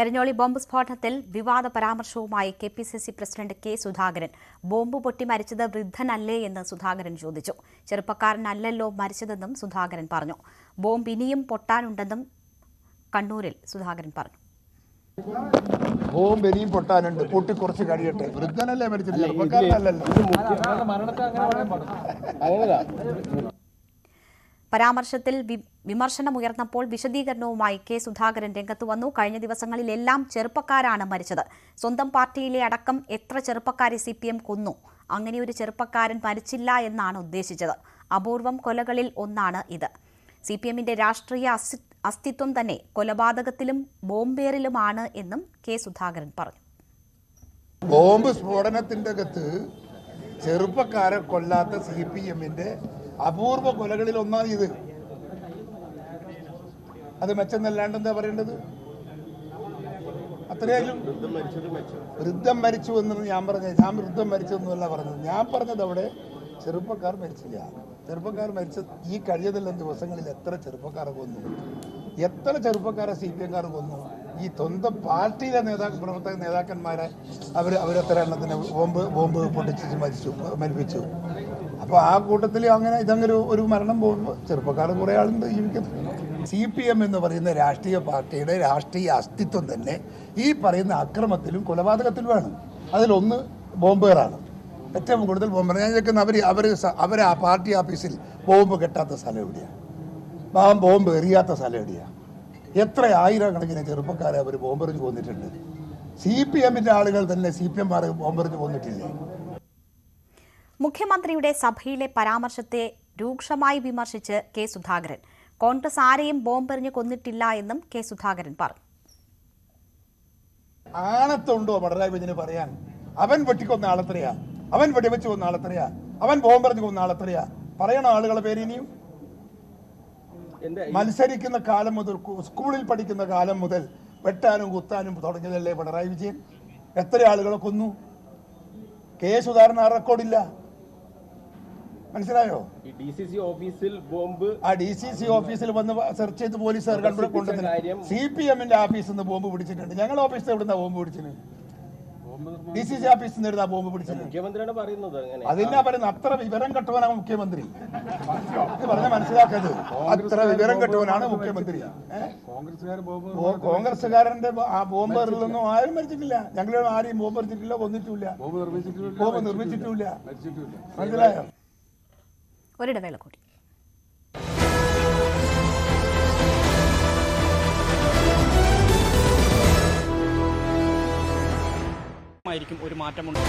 എരഞ്ഞോളി ബോംബ് സ്ഫോടനത്തിൽ വിവാദ പരാമർശവുമായി KPCC president K Sudhakaran. Bomb പൊട്ടി മരിച്ചത് വൃദ്ധനല്ലേ എന്ന് സുധാകരൻ ചോദിച്ചു. ചെറുപ്പക്കാരനല്ലല്ലോ മരിച്ചതെന്നും സുധാകരൻ പറഞ്ഞു. ബോംബ് ഇനിയും പൊട്ടാനുണ്ടെന്നും കണ്ണൂരിൽ സുധാകരൻ പറഞ്ഞു. ബോംബ് ഇനിയും പൊട്ടാനുണ്ട്, പൊട്ടി കുറച്ച് കഴിയട്ടെ. വൃദ്ധനല്ലേ മരിച്ചത്, ചെറുപ്പക്കാരനല്ലല്ലോ. പരാമർശത്തിൽ വിമർശനമുയർന്നപ്പോൾ വിശദീകരണവുമായി കെ സുധാകരൻ രംഗത്ത് വന്നു. കഴിഞ്ഞ ദിവസങ്ങളിലെല്ലാം ചെറുപ്പക്കാരാണ് മരിച്ചത്. സ്വന്തം പാർട്ടിയിലെ അടക്കം എത്ര ചെറുപ്പക്കാരെ CPM കൊന്നു? അങ്ങനെയൊരു ചെറുപ്പക്കാരൻ മരിച്ചില്ല എന്നാണ് ഉദ്ദേശിച്ചത്. അപൂർവം കൊലകളിൽ ഒന്നാണ് ഇത്. CPMന്റെ രാഷ്ട്രീയ അസ്തിത്വം തന്നെ കൊലപാതകത്തിലും ബോംബേറിലുമാണ് എന്നും കെ സുധാകരൻ പറഞ്ഞു. ബോംബ് സ്ഫോടനത്തിന്റെ അകത്ത് ചെറുപ്പക്കാരെ കൊല്ലാത്ത CPMന്റെ അപൂർവ കൊലകളിൽ ഒന്നാണ് ഇത്. അത് മെച്ചെന്നല്ലാണ്ട് എന്താ പറയേണ്ടത്? അത്രയായാലും വൃദ്ധം മരിച്ചു എന്ന് ഞാൻ വൃദ്ധം മരിച്ചു എന്നല്ല പറഞ്ഞത്. ഞാൻ പറഞ്ഞത് അവിടെ ചെറുപ്പക്കാർ മരിച്ചില്ല. ചെറുപ്പക്കാർ മരിച്ച ഈ കഴിഞ്ഞതെല്ലാം ദിവസങ്ങളിൽ എത്ര ചെറുപ്പക്കാരെ കൊന്നു, എത്ര ചെറുപ്പക്കാരെ CPMക്കാർ കൊന്നു. ഈ സ്വന്തം പാർട്ടിയിലെ പ്രവർത്തക നേതാക്കന്മാരെ അവരെത്ര എണ്ണത്തിന് ബോംബ് പൊട്ടിച്ച് മരിപ്പിച്ചു. അപ്പോൾ ആ കൂട്ടത്തിൽ ഇതങ്ങനെ ഒരു മരണം പോകുമ്പോൾ ചെറുപ്പക്കാർ കുറേ ആളുണ്ട് ജീവിക്കുന്നത്. CPM എന്ന് പറയുന്ന രാഷ്ട്രീയ പാർട്ടിയുടെ രാഷ്ട്രീയ അസ്തിത്വം തന്നെ ഈ പറയുന്ന അക്രമത്തിലും കൊലപാതകത്തിലുമാണ്. അതിലൊന്ന് ബോംബേറാണ്. ഏറ്റവും കൂടുതൽ ബോംബ്. ഞാൻ ചോദിക്കുന്ന അവർ ആ പാർട്ടി ഓഫീസിൽ ബോംബ് കെട്ടാത്ത സ്ഥലം എവിടെയാണ്? ബോംബ് എറിയാത്ത സ്ഥലം എവിടെയാണ്? എത്ര ആയിരക്കണക്കിന് ചെറുപ്പക്കാരെ അവർ ബോംബെറിഞ്ഞ് കൊന്നിട്ടുണ്ട്. CPMന്റെ ആളുകൾ തന്നെ CPMമാർ ബോംബെറിഞ്ഞ് കൊന്നിട്ടില്ലേ? മുഖ്യമന്ത്രിയുടെ സഭയിലെ പരാമർശത്തെ രൂക്ഷമായി വിമർശിച്ച് കെ സുധാകരൻ. കോൺഗ്രസ് ആരെയും ബോംബെറിഞ്ഞ് കൊന്നിട്ടില്ല എന്നും കെ സുധാകരൻ പറഞ്ഞു. ആണത്തുണ്ടോ പിണറായി വിജയന് പറയാൻ? അവൻ വെട്ടിക്കൊന്ന ആളെത്രയാ? അവൻ വെടിവെച്ച് കൊന്ന ആളെത്രയാ? അവൻ ബോംബെറിഞ്ഞ് കൊന്ന ആളെത്രയാ? പറയണ ആളുകളെ പേര് ഇനിയും? മത്സരിക്കുന്ന കാലം മുതൽ, സ്കൂളിൽ പഠിക്കുന്ന കാലം മുതൽ വെട്ടാനും കുത്താനും തുടങ്ങിയതല്ലേ പിണറായി വിജയൻ? എത്ര ആളുകളെ കൊന്നു? കെ സുധാകരൻ ആ റെക്കോർഡില്ല. മനസ്സിലായോ? DCC ഓഫീസിൽ ബോംബ്, ആ DCC ഓഫീസിൽ വന്ന് സെർച്ച് ചെയ്ത് പോലീസുകാർ കൊണ്ടുവന്ന് CPMന്റെ ഓഫീസിൽ നിന്ന് ബോംബ് പിടിച്ചിട്ടുണ്ട്. ഞങ്ങളുടെ ഓഫീസിൽ എവിടുന്ന ബോംബ് പിടിച്ചത്? DCC ഓഫീസിൽ നിന്ന് എഴുതാ ബോംബ് പിടിച്ചത്. മുഖ്യമന്ത്രിയാണ് പറയുന്നത്. അതിനാ പറയുന്നത് അത്ര വിവരം കെട്ടവനാണ് മുഖ്യമന്ത്രി. പറഞ്ഞ മനസ്സിലാക്കരുത്. അത്ര വിവരം കെട്ടവനാണ് മുഖ്യമന്ത്രി. കോൺഗ്രസ്സുകാരന്റെ ആ ബോംബ് എറിലൊന്നും ആരും മരിച്ചിട്ടില്ല. ഞങ്ങൾ ആരെയും ബോംബ് എറിച്ചിട്ടില്ല, കൊന്നിട്ടില്ല, ബോംബ് നിർമ്മിച്ചിട്ടില്ല. മനസ്സിലായോ? ഒരിടവേള കൂടി. ഒരു മാറ്റമുണ്ട്.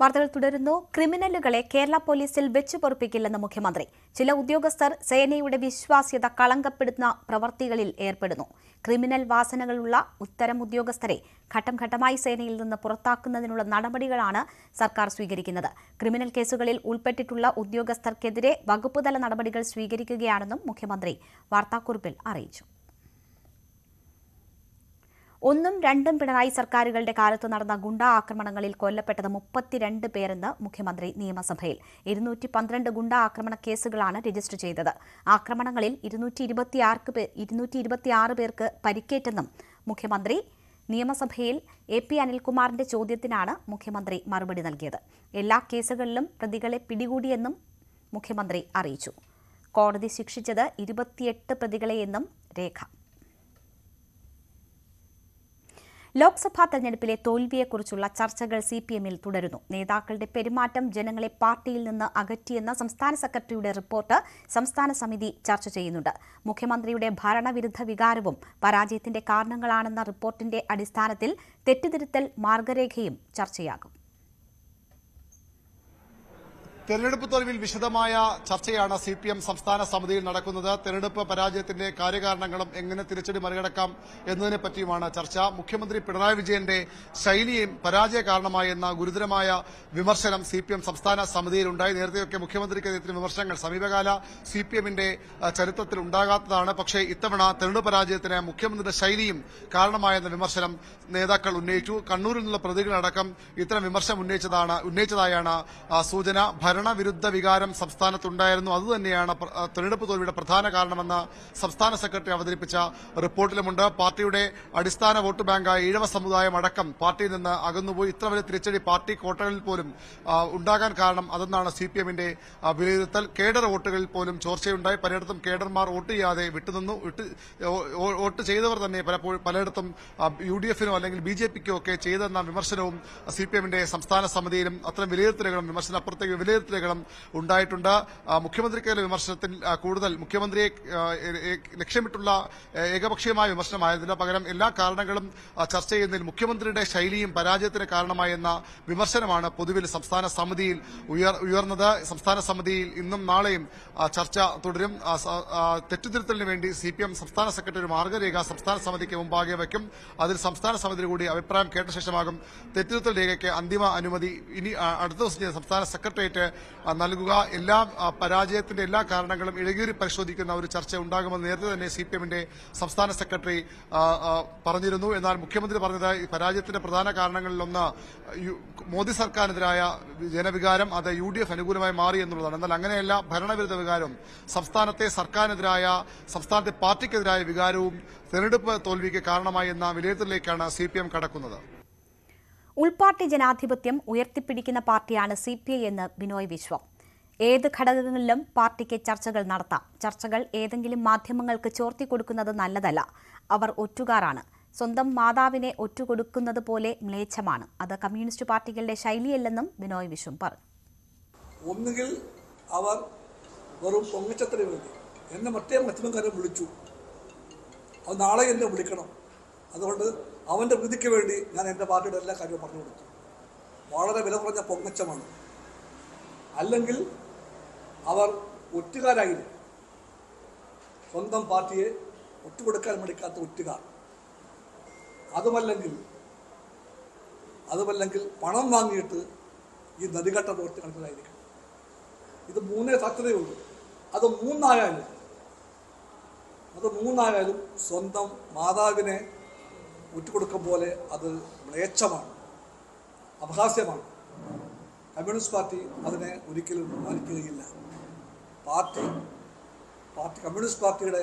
വാർത്തകൾ തുടരുന്നു. ക്രിമിനലുകളെ കേരള പോലീസിൽ വെച്ചു പൊറുപ്പിക്കില്ലെന്ന് മുഖ്യമന്ത്രി. ചില ഉദ്യോഗസ്ഥർ സേനയുടെ വിശ്വാസ്യത കളങ്കപ്പെടുത്തുന്ന പ്രവർത്തികളിൽ ഏർപ്പെടുന്നു. ക്രിമിനൽ വാസനകളുള്ള ഇത്തരം ഉദ്യോഗസ്ഥരെ ഘട്ടം ഘട്ടമായി സേനയിൽ നിന്ന് പുറത്താക്കുന്നതിനുള്ള നടപടികളാണ് സർക്കാർ സ്വീകരിക്കുന്നത്. ക്രിമിനൽ കേസുകളിൽ ഉൾപ്പെട്ടിട്ടുള്ള ഉദ്യോഗസ്ഥർക്കെതിരെ വകുപ്പുതല നടപടികൾ സ്വീകരിക്കുകയാണെന്നും മുഖ്യമന്ത്രി വാർത്താക്കുറിപ്പിൽ അറിയിച്ചു. 1ഉം 2ഉം പിണറായി സർക്കാരുകളുടെ കാലത്ത് നടന്ന ഗുണ്ടാ ആക്രമണങ്ങളിൽ കൊല്ലപ്പെട്ടത് 32 പേരെന്ന് മുഖ്യമന്ത്രി നിയമസഭയിൽ. 212 ഗുണ്ടാ ആക്രമണ കേസുകളാണ് രജിസ്റ്റർ ചെയ്തത്. ആക്രമണങ്ങളിൽ 226 പേർക്ക് പരിക്കേറ്റെന്നും മുഖ്യമന്ത്രി നിയമസഭയിൽ AP അനിൽകുമാറിന്റെ ചോദ്യത്തിനാണ് മുഖ്യമന്ത്രി മറുപടി നൽകിയത്. എല്ലാ കേസുകളിലും പ്രതികളെ പിടികൂടിയെന്നും മുഖ്യമന്ത്രി അറിയിച്ചു. കോടതി ശിക്ഷിച്ചത് 28 പ്രതികളെയെന്നും രേഖ. ലോക്സഭാ തെരഞ്ഞെടുപ്പിലെ തോൽവിയെക്കുറിച്ചുള്ള ചർച്ചകൾ CPMൽ തുടരുന്നു. നേതാക്കളുടെ പെരുമാറ്റം ജനങ്ങളെ പാർട്ടിയിൽ നിന്ന് അകറ്റിയെന്ന സംസ്ഥാന സെക്രട്ടറിയുടെ റിപ്പോർട്ട് സംസ്ഥാന സമിതി ചർച്ച ചെയ്യുന്നുണ്ട്. മുഖ്യമന്ത്രിയുടെ ഭരണവിരുദ്ധ വികാരവും പരാജയത്തിന്റെ കാരണങ്ങളാണെന്ന റിപ്പോർട്ടിന്റെ അടിസ്ഥാനത്തിൽ തെറ്റുതിരുത്തൽ മാർഗരേഖയും ചർച്ചയാകും. തെരഞ്ഞെടുപ്പ് തോൽവിൽ വിശദമായ ചർച്ചയാണ് CPM സംസ്ഥാന സമിതിയിൽ നടക്കുന്നത്. തെരഞ്ഞെടുപ്പ് പരാജയത്തിന്റെ കാര്യകാരണങ്ങളും എങ്ങനെ തിരിച്ചടി മറികടക്കാം എന്നതിനെ പറ്റിയുമാണ് ചർച്ച. മുഖ്യമന്ത്രി പിണറായി വിജയന്റെ ശൈലിയും പരാജയ കാരണമായെന്ന ഗുരുതരമായ വിമർശനം CPM സംസ്ഥാന സമിതിയിലുണ്ടായി. നേരത്തെയൊക്കെ മുഖ്യമന്ത്രിക്കെതിരെ വിമർശനങ്ങൾ സമീപകാല CPMന്റെ ചരിത്രത്തിൽ ഉണ്ടാകാത്തതാണ്. പക്ഷേ ഇത്തവണ തെരഞ്ഞെടുപ്പ് പരാജയത്തിന് മുഖ്യമന്ത്രിയുടെ ശൈലിയും കാരണമായെന്ന വിമർശനം നേതാക്കൾ ഉന്നയിച്ചു. കണ്ണൂരിൽ നിന്നുള്ള പ്രതികളടക്കം ഇത്തരം വിമർശനം ഉന്നയിച്ചതായാണ് സൂചന. ഭരണവിരുദ്ധ വികാരം സംസ്ഥാനത്തുണ്ടായിരുന്നു. അതുതന്നെയാണ് തെരഞ്ഞെടുപ്പ് തോൽവിയുടെ പ്രധാന കാരണമെന്ന് സംസ്ഥാന സെക്രട്ടറി അവതരിപ്പിച്ച റിപ്പോർട്ടിലുമുണ്ട്. പാർട്ടിയുടെ അടിസ്ഥാന വോട്ട് ബാങ്കായ ഈഴവ സമുദായം അടക്കം പാർട്ടിയിൽ നിന്ന് അകന്നുപോയി. ഇത്ര വലിയ തിരിച്ചടി പാർട്ടി കോട്ടകളിൽ പോലും ഉണ്ടാകാൻ കാരണം അതെന്നാണ് CPM-ന്റെ വിലയിരുത്തൽ. കേഡർ വോട്ടുകളിൽ പോലും ചോർച്ചയുണ്ടായി. പലയിടത്തും കേഡർമാർ വോട്ട് ചെയ്യാതെ വിട്ടുനിന്നു. വോട്ട് ചെയ്തവർ തന്നെ പലയിടത്തും UDF-നോ അല്ലെങ്കിൽ BJP-ക്കോ ഒക്കെ ചെയ്തെന്ന വിമർശനവും CPM-ന്റെ സംസ്ഥാന സമിതിയിലും അത്തരം വിലയിരുത്തലുകളും വിമർശനപ്പുറത്തേക്ക് വിലയിരുത്തലുകളും ഉണ്ടായിട്ടുണ്ട്. മുഖ്യമന്ത്രിക്കെതിരെ വിമർശനത്തിൽ കൂടുതൽ മുഖ്യമന്ത്രിയെ ലക്ഷ്യമിട്ടുള്ള ഏകപക്ഷീയമായ വിമർശനമായതിന് പകരം എല്ലാ കാരണങ്ങളും ചർച്ച ചെയ്യുന്നതിൽ മുഖ്യമന്ത്രിയുടെ ശൈലിയും പരാജയത്തിന് കാരണമായെന്ന വിമർശനമാണ് പൊതുവിൽ സംസ്ഥാന സമിതിയിൽ ഉയർന്നത്. സംസ്ഥാന സമിതിയിൽ ഇന്നും നാളെയും ചർച്ച തുടരും. തെറ്റുതിരുത്തലിന് വേണ്ടി CPM സംസ്ഥാന സെക്രട്ടറി ഒരു മാർഗരേഖ സംസ്ഥാന സമിതിക്ക് മുമ്പാകെ വയ്ക്കും. അതിൽ സംസ്ഥാന സമിതി കൂടി അഭിപ്രായം കേട്ട ശേഷമാകും തെറ്റുതിരുത്തൽ രേഖയ്ക്ക് അന്തിമ അനുമതി ഇനി അടുത്ത ദിവസം സംസ്ഥാന സെക്രട്ടേറിയറ്റ് നൽകുക. എല്ലാ പരാജയത്തിന്റെ എല്ലാ കാരണങ്ങളും ഇഴകീറി പരിശോധിക്കുന്ന ഒരു ചർച്ച ഉണ്ടാകുമെന്ന് നേരത്തെ തന്നെ CPM-ന്റെ സംസ്ഥാന സെക്രട്ടറി പറഞ്ഞിരുന്നു. എന്നാൽ മുഖ്യമന്ത്രി പറഞ്ഞത് ഈ പരാജയത്തിന്റെ പ്രധാന കാരണങ്ങളിലൊന്ന് മോദി സർക്കാരിനെതിരായ ജനവികാരം അത് UDF അനുകൂലമായി മാറി എന്നുള്ളതാണ്. എന്നാൽ അങ്ങനെയല്ല, ഭരണവിരുദ്ധ വികാരവും സംസ്ഥാനത്തെ സർക്കാരിനെതിരായ സംസ്ഥാനത്തെ പാർട്ടിക്കെതിരായ വികാരവും തെരഞ്ഞെടുപ്പ് തോൽവിക്ക് കാരണമായി എന്ന വിലയിരുത്തലിലേക്കാണ് CPM കടക്കുന്നത്. ഉൾപാർട്ടി ജനാധിപത്യം ഉയർത്തിപ്പിടിക്കുന്ന പാർട്ടിയാണ് CPI എന്ന് ബിനോയ് വിശ്വം. ഏത് ഘടകങ്ങളിലും പാർട്ടിക്ക് ചർച്ചകൾ നടത്താം. ചർച്ചകൾ ഏതെങ്കിലും മാധ്യമങ്ങൾക്ക് ചോർത്തിക്കൊടുക്കുന്നത് നല്ലതല്ല. അവർ ഒറ്റുകാരാണ്. സ്വന്തം മാതാവിനെ ഒറ്റുകൊടുക്കുന്നത് പോലെ മ്ലേച്ഛമാണ്. അത് കമ്മ്യൂണിസ്റ്റ് പാർട്ടികളുടെ ശൈലിയല്ലെന്നും ബിനോയ് വിശ്വം പറഞ്ഞു. ഒന്നുകിൽ അവർ വെറും പൊങ്ങച്ചത്തിന് വേണ്ടി എന്നെ മറ്റേ മാധ്യമക്കാരെ വിളിച്ചു, അത് നാളെ എന്നെ വിളിക്കണം, അതുകൊണ്ട് അവൻ്റെ വിധിക്ക് വേണ്ടി ഞാൻ എൻ്റെ പാർട്ടിയുടെ എല്ലാ കാര്യവും പറഞ്ഞു കൊടുത്തു. വളരെ വില കുറഞ്ഞ പൊങ്ങച്ചമാണ്. അല്ലെങ്കിൽ അവർ ഒറ്റുകാരായില്ല. സ്വന്തം പാർട്ടിയെ ഒറ്റുകൊടുക്കാൻ മടിക്കാത്ത ഒറ്റുകാർ. അതുമല്ലെങ്കിൽ പണം വാങ്ങിയിട്ട് ഈ നദിഘട്ട പ്രവൃത്തി നടക്കുന്നതായിരിക്കും. ഇത് മൂന്നേ സാധ്യതയുള്ളൂ. അത് മൂന്നായാലും സ്വന്തം മാതാവിനെ ഒറ്റുകൊടുക്കും പോലെ അത് മ്ലേച്ഛമാണ്, അപഹാസ്യമാണ്. കമ്മ്യൂണിസ്റ്റ് പാർട്ടി അതിനെ ഒരിക്കലും മാനിക്കുകയില്ല. കമ്മ്യൂണിസ്റ്റ് പാർട്ടിയുടെ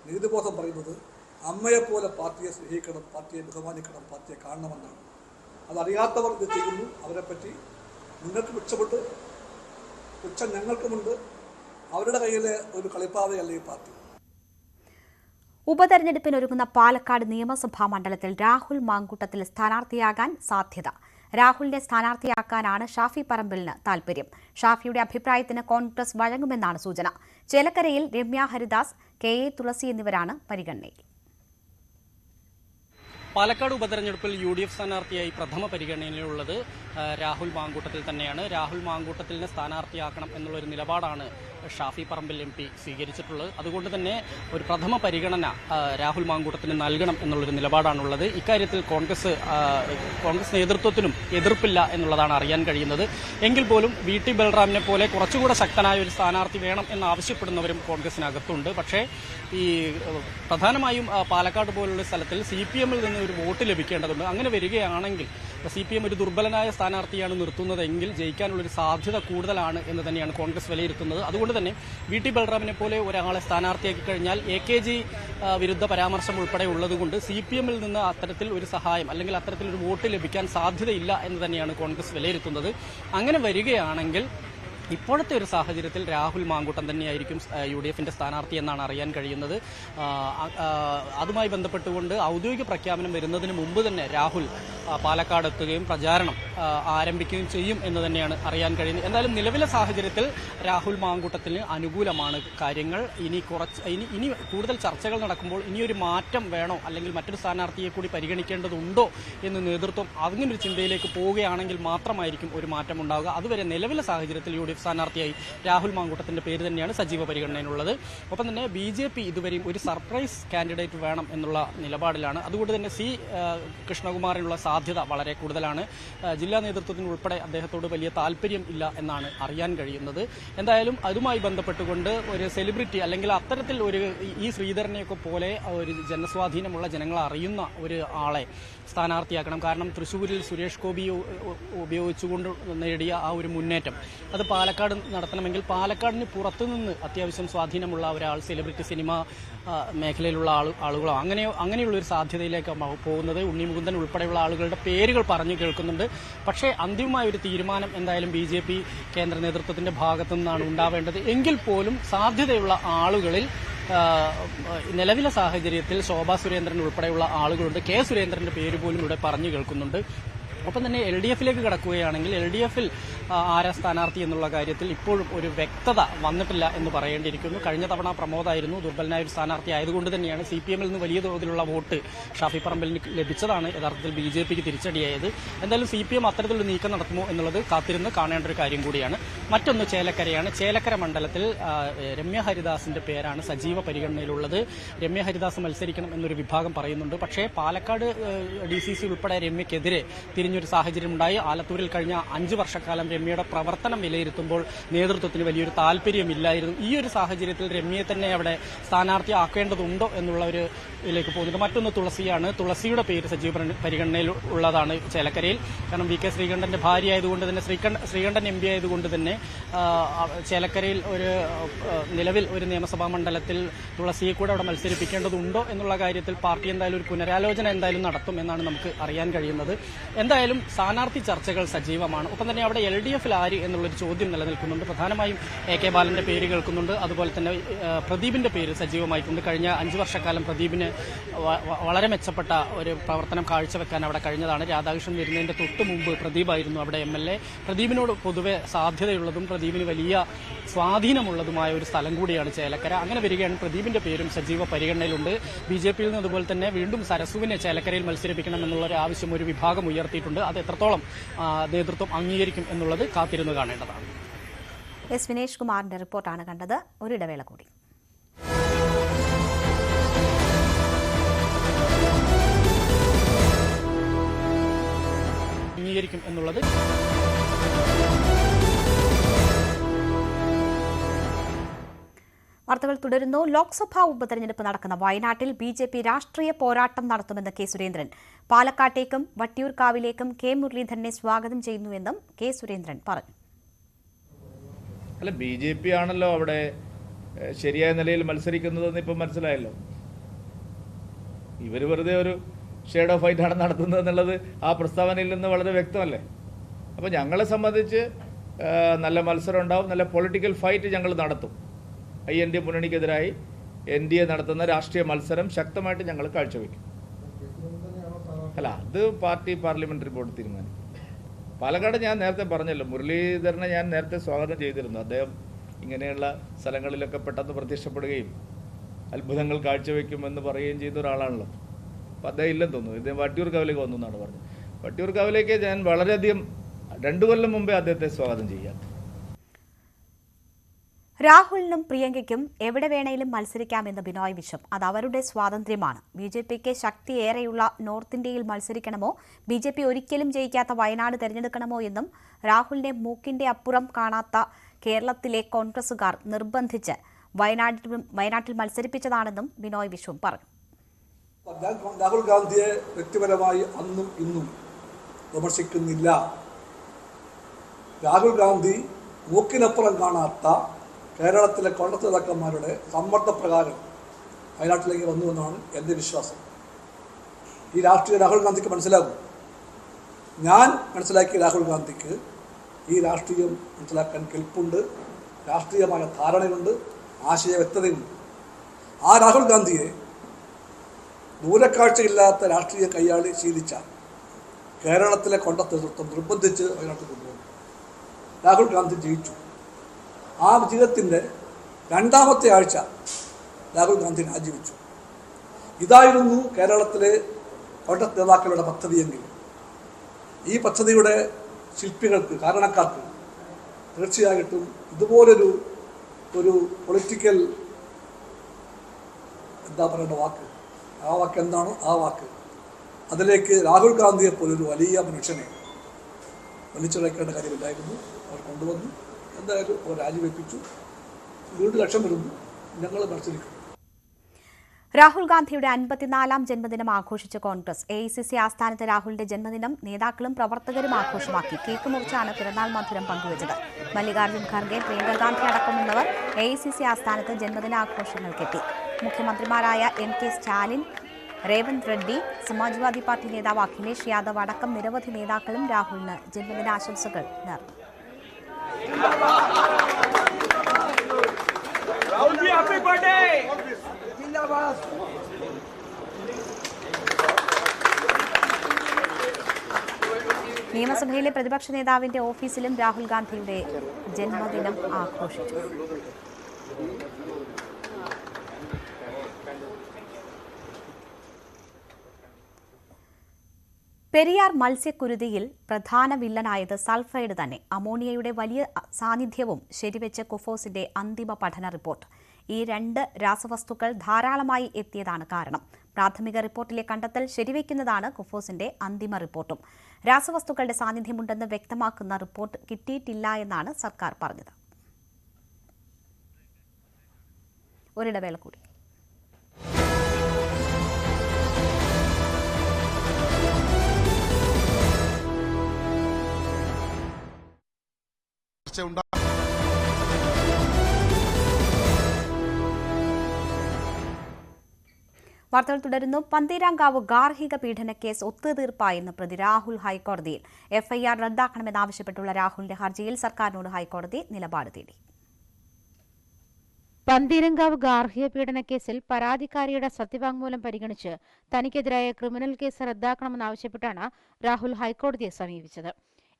നീതിബോധം പറയുന്നത് അമ്മയെപ്പോലെ പാർട്ടിയെ സ്നേഹിക്കണം, പാർട്ടിയെ ബഹുമാനിക്കണം, പാർട്ടിയെ കാണണമെന്നാണ്. അതറിയാത്തവർ ഇത് ചെയ്യുന്നു. അവരെപ്പറ്റി നിങ്ങൾക്ക് പുച്ഛമുണ്ട്, പുച്ഛം ഞങ്ങൾക്കുമുണ്ട്. അവരുടെ കയ്യിലെ ഒരു കളിപ്പാവയല്ല ഈ പാർട്ടി. ഉപതെരഞ്ഞെടുപ്പിനൊരുങ്ങുന്ന പാലക്കാട് നിയമസഭാ മണ്ഡലത്തിൽ രാഹുൽ മാങ്കൂട്ടത്തിൽ സ്ഥാനാർത്ഥിയാകാൻ സാധ്യത. രാഹുലിനെ സ്ഥാനാർത്ഥിയാക്കാനാണ് ഷാഫി പറമ്പിലിന് താൽപര്യം. ഷാഫിയുടെ അഭിപ്രായത്തിന് കോൺഗ്രസ് വഴങ്ങുമെന്നാണ് സൂചന. ചേലക്കരയിൽ രമ്യ ഹരിദാസ്, KA തുളസി എന്നിവരാണ് പരിഗണനയിൽ. പാലക്കാട് ഉപതെരഞ്ഞെടുപ്പിൽ UDF സ്ഥാനാർത്ഥിയായി പ്രഥമ പരിഗണനയിലുള്ളത് രാഹുൽ മാങ്കൂട്ടത്തിൽ തന്നെയാണ്. രാഹുൽ മാങ്കൂട്ടത്തിലിനെ സ്ഥാനാർത്ഥിയാക്കണം എന്നുള്ളൊരു നിലപാടാണ് ഷാഫി പറമ്പിൽ MP സ്വീകരിച്ചിട്ടുള്ളത്. അതുകൊണ്ട് തന്നെ ഒരു പ്രഥമ പരിഗണന രാഹുൽ മാങ്കൂട്ടത്തിന് നൽകണം എന്നുള്ളൊരു നിലപാടാണുള്ളത്. ഇക്കാര്യത്തിൽ കോൺഗ്രസ് നേതൃത്വത്തിനും എതിർപ്പില്ല എന്നുള്ളതാണ് അറിയാൻ കഴിയുന്നത്. എങ്കിൽ പോലും VT ബൽറാമിനെ പോലെ കുറച്ചുകൂടെ ശക്തനായ ഒരു സ്ഥാനാർത്ഥി വേണം എന്നാവശ്യപ്പെടുന്നവരും കോൺഗ്രസിനകത്തുണ്ട്. പക്ഷേ ഈ പ്രധാനമായും പാലക്കാട് പോലുള്ള സ്ഥലത്തിൽ CPM-ൽ നിന്ന് ഒരു വോട്ട് ലഭിക്കേണ്ടതുണ്ട്. അങ്ങനെ വരികയാണെങ്കിൽ CPM ഒരു ദുർബലനായ സ്ഥാനാർത്ഥിയാണ് നിർത്തുന്നതെങ്കിൽ ജയിക്കാനുള്ളൊരു സാധ്യത കൂടുതലാണ് എന്ന് തന്നെയാണ് കോൺഗ്രസ് വിലയിരുത്തുന്നത്. അതുകൊണ്ട് തന്നെ VT ബൽറാമിനെ പോലെ ഒരാളെ സ്ഥാനാർത്ഥിയാക്കി കഴിഞ്ഞാൽ AKG വിരുദ്ധ പരാമർശം ഉൾപ്പെടെ ഉള്ളതുകൊണ്ട് CPM-ൽ നിന്ന് അത്തരത്തിൽ ഒരു സഹായം അല്ലെങ്കിൽ അത്തരത്തിലൊരു വോട്ട് ലഭിക്കാൻ സാധ്യതയില്ല എന്ന് തന്നെയാണ് കോൺഗ്രസ് വിലയിരുത്തുന്നത്. അങ്ങനെ വരികയാണെങ്കിൽ ഇപ്പോഴത്തെ ഒരു സാഹചര്യത്തിൽ രാഹുൽ മാങ്കൂട്ടം തന്നെയായിരിക്കും UDF-ന്റെ സ്ഥാനാർത്ഥി എന്നാണ് അറിയാൻ കഴിയുന്നത്. അതുമായി ബന്ധപ്പെട്ടുകൊണ്ട് ഔദ്യോഗിക പ്രഖ്യാപനം വരുന്നതിന് മുമ്പ് തന്നെ രാഹുൽ പാലക്കാട് എത്തുകയും പ്രചാരണം ആരംഭിക്കുകയും ചെയ്യും എന്ന് തന്നെയാണ് അറിയാൻ കഴിയുന്നത്. എന്തായാലും നിലവിലെ സാഹചര്യത്തിൽ രാഹുൽ മാങ്കൂട്ടത്തിന് അനുകൂലമാണ് കാര്യങ്ങൾ. ഇനി കൂടുതൽ ചർച്ചകൾ നടക്കുമ്പോൾ ഇനിയൊരു മാറ്റം വേണോ അല്ലെങ്കിൽ മറ്റൊരു സ്ഥാനാർത്ഥിയെ കൂടി പരിഗണിക്കേണ്ടതുണ്ടോ എന്ന് നേതൃത്വം അങ്ങനൊരു ചിന്തയിലേക്ക് പോവുകയാണെങ്കിൽ മാത്രമായിരിക്കും ഒരു മാറ്റം ഉണ്ടാവുക. അതുവരെ നിലവിലെ സാഹചര്യത്തിൽ UDF സ്ഥാനാർത്ഥിയായി രാഹുൽ മാങ്കൂട്ടത്തിന്റെ പേര് തന്നെയാണ് സജീവ പരിഗണനയിലുള്ളത്. ഒപ്പം തന്നെ BJP ഇതുവരെയും ഒരു സർപ്രൈസ് കാൻഡിഡേറ്റ് വേണം എന്നുള്ള നിലപാടിലാണ്. അതുകൊണ്ട് തന്നെ C കൃഷ്ണകുമാറിനുള്ള സാധ്യത വളരെ കൂടുതലാണ്. ജില്ലാ നേതൃത്വത്തിന് ഉൾപ്പെടെ അദ്ദേഹത്തോട് വലിയ താല്പര്യം ഇല്ല എന്നാണ് അറിയാൻ കഴിയുന്നത്. എന്തായാലും അതുമായി ബന്ധപ്പെട്ടുകൊണ്ട് ഒരു സെലിബ്രിറ്റി അല്ലെങ്കിൽ അത്തരത്തിൽ ഒരു ഈ ശ്രീധരനെയൊക്കെ പോലെ ഒരു ജനസ്വാധീനമുള്ള ജനങ്ങൾ അറിയുന്ന ഒരു ആളെ സ്ഥാനാർത്ഥിയാക്കണം. കാരണം തൃശ്ശൂരിൽ സുരേഷ് ഗോപി ഉപയോഗിച്ചുകൊണ്ട് നേടിയ ആ ഒരു മുന്നേറ്റം അത് പാലക്കാട് നടത്തണമെങ്കിൽ പാലക്കാടിന് പുറത്തുനിന്ന് അത്യാവശ്യം സ്വാധീനമുള്ള ഒരാൾ, സെലിബ്രിറ്റി സിനിമ മേഖലയിലുള്ള ആളുകളോ അങ്ങനെയുള്ള ഒരു സാധ്യതയിലേക്ക് പോകുന്നത്. ഉണ്ണി മുകുന്ദൻ ഉൾപ്പെടെയുള്ള ആളുകളുടെ പേരുകൾ പറഞ്ഞു കേൾക്കുന്നുണ്ട്. പക്ഷേ അന്തിമമായ ഒരു തീരുമാനം എന്തായാലും BJP കേന്ദ്ര നേതൃത്വത്തിന്റെ ഭാഗത്തു നിന്നാണ് ഉണ്ടാവേണ്ടത്. എങ്കിൽ പോലും സാധ്യതയുള്ള ആളുകളിൽ നിലവിലെ സാഹചര്യത്തിൽ ശോഭാ സുരേന്ദ്രൻ ഉൾപ്പെടെയുള്ള ആളുകളുണ്ട്. കെ സുരേന്ദ്രന്റെ പേര് പോലും ഇവിടെ പറഞ്ഞു കേൾക്കുന്നുണ്ട്. ഒപ്പം തന്നെ LDFിലേക്ക് കടക്കുകയാണെങ്കിൽ LDFിൽ ആരാ സ്ഥാനാർത്ഥി എന്നുള്ള കാര്യത്തിൽ ഇപ്പോഴും ഒരു വ്യക്തത വന്നിട്ടില്ല എന്ന് പറയേണ്ടിയിരിക്കുന്നു. കഴിഞ്ഞ തവണ പ്രമോദായിരുന്നു ദുർബലനായ ഒരു സ്ഥാനാർത്ഥി ആയതുകൊണ്ട് തന്നെയാണ് CPMൽ നിന്ന് വലിയ തോതിലുള്ള വോട്ട് ഷാഫി പറമ്പലിന് ലഭിച്ചതാണ് യഥാർത്ഥത്തിൽ BJPക്ക് തിരിച്ചടിയായത്. എന്തായാലും CPM അത്തരത്തിലൊരു നീക്കം നടത്തുമോ എന്നുള്ളത് കാത്തിരുന്ന് കാണേണ്ട ഒരു കാര്യം കൂടിയാണ്. മറ്റൊന്ന് ചേലക്കരയാണ്. ചേലക്കര മണ്ഡലത്തിൽ രമ്യ ഹരിദാസിന്റെ പേരാണ് സജീവ പരിഗണനയിലുള്ളത്. രമ്യ ഹരിദാസ് മത്സരിക്കണം എന്നൊരു വിഭാഗം പറയുന്നുണ്ട്. പക്ഷേ പാലക്കാട് DCC ഉൾപ്പെടെ രമ്യക്കെതിരെ തിരിഞ്ഞൊരു സാഹചര്യം ഉണ്ടായി. ആലത്തൂരിൽ കഴിഞ്ഞ 5 വർഷക്കാലം രമ്യയുടെ പ്രവർത്തനം വിലയിരുത്തുമ്പോൾ നേതൃത്വത്തിന് വലിയൊരു താല്പര്യമില്ലായിരുന്നു. ഈ ഒരു സാഹചര്യത്തിൽ രമ്യയെ തന്നെ അവിടെ സ്ഥാനാർത്ഥിയാക്കേണ്ടതുണ്ടോ എന്നുള്ള ഒരു ഇതിലേക്ക് പോകുന്നുണ്ട്. മറ്റൊന്ന് തുളസിയാണ്. തുളസിയുടെ പേര് സജീവ പരിഗണനയിൽ ഉള്ളതാണ് ചേലക്കരയിൽ. കാരണം VK ശ്രീകണ്ഠന്റെ ഭാര്യ ആയതുകൊണ്ട് തന്നെ, ശ്രീകണ്ഠൻ MP ആയതുകൊണ്ട് തന്നെ ചേലക്കരയിൽ നിലവിൽ ഒരു നിയമസഭാ മണ്ഡലത്തിൽ തുളസിയെ കൂടെ അവിടെ മത്സരിപ്പിക്കേണ്ടതുണ്ടോ എന്നുള്ള കാര്യത്തിൽ പാർട്ടി എന്തായാലും ഒരു പുനരാലോചന എന്തായാലും നടത്തും എന്നാണ് നമുക്ക് അറിയാൻ കഴിയുന്നത്. എന്തായാലും സ്ഥാനാർത്ഥി ചർച്ചകൾ സജീവമാണ്. ഒപ്പം തന്നെ അവിടെ LDFിൽ ആര് എന്നുള്ളൊരു ചോദ്യം നിലനിൽക്കുന്നുണ്ട്. പ്രധാനമായും AK ബാലന്റെ പേര് കേൾക്കുന്നുണ്ട്. അതുപോലെ തന്നെ പ്രദീപിന്റെ പേര് സജീവമായിട്ടുണ്ട്. കഴിഞ്ഞ 5 വർഷക്കാലം പ്രദീപിന് വളരെ മെച്ചപ്പെട്ട ഒരു പ്രവർത്തനം കാഴ്ചവെക്കാൻ അവിടെ കഴിഞ്ഞതാണ്. രാധാകൃഷ്ണൻ വരുന്നതിന്റെ തൊട്ട് മുമ്പ് പ്രദീപായിരുന്നു അവിടെ MLA. പ്രദീപിനോട് പൊതുവെ സാധ്യതയുള്ളതും പ്രദീപിന് വലിയ സ്വാധീനമുള്ളതുമായ ഒരു സ്ഥലം കൂടിയാണ് ചേലക്കര. അങ്ങനെ വരികയാണ് പ്രദീപിന്റെ പേരും സജീവ പരിഗണനയിലുണ്ട്. BJPയിൽ നിന്ന് അതുപോലെ തന്നെ വീണ്ടും സരസുവിനെ ചേലക്കരയിൽ മത്സരിപ്പിക്കണം എന്നുള്ള ഒരു ആവശ്യം ഒരു വിഭാഗം ഉയർത്തിയിട്ടുണ്ട്. അത് എത്രത്തോളം നേതൃത്വം അംഗീകരിക്കും എന്നുള്ളത് കാത്തിരുന്ന് കാണേണ്ടതാണ്. എസ് വിനേഷ് കുമാറിന്റെ റിപ്പോർട്ടാണ് കണ്ടത്. ഒരിടവേള കൂടി. അംഗീകരിക്കും എന്നുള്ളത് വാർത്തകൾ തുടരുന്നു. ലോക്സഭാ ഉപതെരഞ്ഞെടുപ്പ് നടക്കുന്ന വയനാട്ടിൽ BJP രാഷ്ട്രീയ പോരാട്ടം നടത്തുമെന്ന് കെ സുരേന്ദ്രൻ. പാലക്കാട്ടേക്കും വട്ടിയൂർക്കാവിലേക്കും കെ മുരളീധരനെ സ്വാഗതം ചെയ്യുന്നുവെന്നും കെ സുരേന്ദ്രൻ പറഞ്ഞു. അല്ല, BJP ആണല്ലോ അവിടെ ശരിയായ നിലയിൽ മത്സരിക്കുന്നതെന്ന് ഇപ്പം മനസ്സിലായല്ലോ. ഇവർ വെറുതെ ഒരു ഷേഡ് ഓഫ് ഫൈറ്റ് ആണ് നടത്തുന്നത് എന്നുള്ളത് ആ പ്രസ്താവനയിൽ നിന്ന് വളരെ വ്യക്തമല്ലേ. അപ്പോൾ ഞങ്ങളെ സംബന്ധിച്ച് നല്ല മത്സരം ഉണ്ടാവും, നല്ല പൊളിറ്റിക്കൽ ഫൈറ്റ് ഞങ്ങൾ നടത്തും. INDA മുന്നണിക്കെതിരായി NDA നടത്തുന്ന രാഷ്ട്രീയ മത്സരം ശക്തമായിട്ട് ഞങ്ങൾ കാഴ്ചവെക്കും. അല്ല, അത് പാർട്ടി പാർലമെന്ററി ബോർഡ് തീരുമാനിക്കും. പാലക്കാട് ഞാൻ നേരത്തെ പറഞ്ഞല്ലോ, മുരളീധരനെ ഞാൻ നേരത്തെ സ്വാഗതം ചെയ്തിരുന്നു. അദ്ദേഹം ഇങ്ങനെയുള്ള സ്ഥലങ്ങളിലൊക്കെ പെട്ടെന്ന് പ്രത്യക്ഷപ്പെടുകയും അത്ഭുതങ്ങൾ കാഴ്ചവെക്കുമെന്ന് പറയുകയും ചെയ്ത ഒരാളാണല്ലോ. അപ്പോൾ അദ്ദേഹം ഇല്ലെന്ന് തോന്നുന്നു. ഇദ്ദേഹം വട്ടിയൂർക്കാവിലേക്ക് വന്നു എന്നാണ് പറഞ്ഞത്. വട്ടിയൂർക്കാവിലേക്ക് ഞാൻ വളരെയധികം 2 കൊല്ലം മുമ്പേ അദ്ദേഹത്തെ സ്വാഗതം ചെയ്യാം. രാഹുലിനും പ്രിയങ്കയ്ക്കും എവിടെ വേണേലും മത്സരിക്കാമെന്ന് ബിനോയ് വിശ്വം. അത് അവരുടെ സ്വാതന്ത്ര്യമാണ്. BJPക്ക് ശക്തിയേറെയുള്ള നോർത്ത് ഇന്ത്യയിൽ മത്സരിക്കണമോ, BJP ഒരിക്കലും ജയിക്കാത്ത വയനാട് തെരഞ്ഞെടുക്കണമോ എന്നും രാഹുലിനെ മൂക്കിന്റെ അപ്പുറം കാണാത്ത കേരളത്തിലെ കോൺഗ്രസുകാർ നിർബന്ധിച്ച് വയനാട്ടിൽ മത്സരിപ്പിച്ചതാണെന്നും ബിനോയ് വിശ്വം പറഞ്ഞു. രാഹുൽ ഗാന്ധിയെ വ്യക്തിപരമായി അന്നും ഇന്നും വിമർശിക്കുന്നില്ല. രാഹുൽ ഗാന്ധി മൂക്കിനപ്പുറം കാണാത്ത കേരളത്തിലെ കോൺഗ്രസ് നേതാക്കന്മാരുടെ സമ്മർദ്ദപ്രകാരം വയനാട്ടിലേക്ക് വന്നുവെന്നാണ് എൻ്റെ വിശ്വാസം. ഈ രാഷ്ട്രീയം രാഹുൽ ഗാന്ധിക്ക് മനസ്സിലാകും. ഞാൻ മനസ്സിലാക്കിയ രാഹുൽ ഗാന്ധിക്ക് ഈ രാഷ്ട്രീയം മനസ്സിലാക്കാൻ കെൽപ്പുണ്ട്, രാഷ്ട്രീയമായ ധാരണയുണ്ട്, ആശയ വ്യക്തതയുണ്ട്. ആ രാഹുൽ ഗാന്ധിയെ ദൂരക്കാഴ്ചയില്ലാത്ത രാഷ്ട്രീയ കൈയാളി ശീലിച്ച കേരളത്തിലെ കോൺഗ്രസ് നേതൃത്വം നിർബന്ധിച്ച് വയനാട്ടിൽ കൊണ്ടുവന്നു. രാഹുൽ ഗാന്ധി ജയിച്ചു. ആ വിജയത്തിൻ്റെ 2ാമത്തെ ആഴ്ച രാഹുൽ ഗാന്ധി രാജിവെച്ചു. ഇതായിരുന്നു കേരളത്തിലെ കോൺഗ്രസ് നേതാക്കളുടെ പദ്ധതിയെങ്കിൽ ഈ പദ്ധതിയുടെ ശില്പികൾക്ക്, കാരണക്കാർക്ക് തീർച്ചയായിട്ടും ഇതുപോലൊരു പൊളിറ്റിക്കൽ എന്താ പറയേണ്ട വാക്ക്, ആ വാക്ക് എന്താണോ ആ വാക്ക് അതിലേക്ക് രാഹുൽ ഗാന്ധിയെ പോലൊരു വലിയ മനുഷ്യനെ വലിച്ചിഴക്കേണ്ട കാര്യമില്ലായിരുന്നു. അവർ കൊണ്ടുവന്നു. എന്തായാലും അവർ രാജിവെപ്പിച്ചു. വീണ്ടും ലക്ഷം വരുന്നു. ഞങ്ങൾ മത്സരിക്കും. രാഹുൽ ഗാന്ധിയുടെ 54ാം ജന്മദിനം ആഘോഷിച്ച കോൺഗ്രസ് AICC ആസ്ഥാനത്ത് രാഹുലിന്റെ ജന്മദിനം നേതാക്കളും പ്രവർത്തകരും ആഘോഷമാക്കി. കേക്ക് മുറിച്ചാണ് പിറന്നാൾ മധുരം പങ്കുവച്ചത്. മല്ലികാർജ്ജുൻ ഖർഗെ, പ്രിയങ്ക ഗാന്ധി അടക്കമുള്ളവർ AICC ആസ്ഥാനത്ത് ജന്മദിനാഘോഷങ്ങൾക്കെത്തി. മുഖ്യമന്ത്രിമാരായ MK സ്റ്റാലിൻ, രേവന്ത് റെഡ്ഡി, സമാജ്വാദി പാർട്ടി നേതാവ് അഖിലേഷ് യാദവ് അടക്കം നിരവധി നേതാക്കളും രാഹുലിന് ജന്മദിനാശംസകൾ നേർന്നു. നിയമസഭയിലെ പ്രതിപക്ഷ നേതാവിന്റെ ഓഫീസിലും രാഹുൽ ഗാന്ധിയുടെ ജന്മദിനം ആഘോഷിച്ചു. പെരിയാർ മത്സ്യക്കുരുതിയിൽ പ്രധാന വില്ലനായത് സൾഫൈഡ് തന്നെ. അമോണിയയുടെ വലിയ സാന്നിധ്യവും ശരിവെച്ച കുഫോസിന്റെ അന്തിമ പഠന റിപ്പോർട്ട്. ഈ 2 രാസവസ്തുക്കൾ ധാരാളമായി എത്തിയതാണ് കാരണം. പ്രാഥമിക റിപ്പോർട്ടിലെ കണ്ടെത്തൽ ശരിവെക്കുന്നതാണ് കുഫോസിന്റെ അന്തിമ റിപ്പോർട്ടും. രാസവസ്തുക്കളുടെ സാന്നിധ്യമുണ്ടെന്ന് വ്യക്തമാക്കുന്ന റിപ്പോർട്ട് കിട്ടിയിട്ടില്ല എന്നാണ് സർക്കാർ പറഞ്ഞത്. ഒരിടവേള കൂടി. വാർത്തകൾ തുടരുന്നു. പന്തീരാങ്കാവ് ഗാർഹിക പീഡന കേസ് ഒത്തുതീർപ്പായെന്ന് പ്രതി രാഹുൽ ഹൈക്കോടതിയിൽ. FIR റദ്ദാക്കണമെന്നാവശ്യപ്പെട്ടുള്ള രാഹുലിന്റെ ഹർജിയിൽ സർക്കാരിനോട് ഹൈക്കോടതി നിലപാട് തേടി. പന്തീരങ്കാവ് ഗാർഹിക പീഡന കേസിൽ പരാതിക്കാരിയുടെ സത്യവാങ്മൂലം പരിഗണിച്ച് തനിക്കെതിരായ ക്രിമിനൽ കേസ് റദ്ദാക്കണമെന്നാവശ്യപ്പെട്ടാണ് രാഹുൽ ഹൈക്കോടതിയെ സമീപിച്ചത്.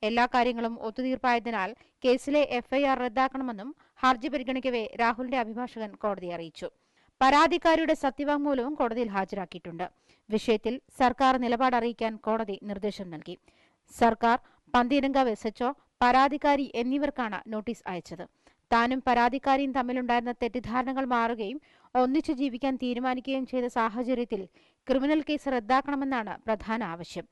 എല്ലാ കാര്യങ്ങളും ഒത്തുതീർപ്പായതിനാൽ കേസിലെ FIR റദ്ദാക്കണമെന്നും ഹർജി പരിഗണിക്കവേ രാഹുലിന്റെ അഭിഭാഷകൻ കോടതിയെ അറിയിച്ചു. പരാതിക്കാരിയുടെ സത്യവാങ്മൂലവും കോടതിയിൽ ഹാജരാക്കിയിട്ടുണ്ട്. വിഷയത്തിൽ സർക്കാർ നിലപാട് അറിയിക്കാൻ കോടതി നിർദ്ദേശം നൽകി. സർക്കാർ, പന്തീരങ്കാവ് SHO, പരാതിക്കാരി എന്നിവർക്കാണ് നോട്ടീസ് അയച്ചത്. താനും പരാതിക്കാരിയും തമ്മിലുണ്ടായിരുന്ന തെറ്റിദ്ധാരണകൾ മാറുകയും ഒന്നിച്ചു ജീവിക്കാൻ തീരുമാനിക്കുകയും ചെയ്ത സാഹചര്യത്തിൽ ക്രിമിനൽ കേസ് റദ്ദാക്കണമെന്നാണ് പ്രധാന ആവശ്യം.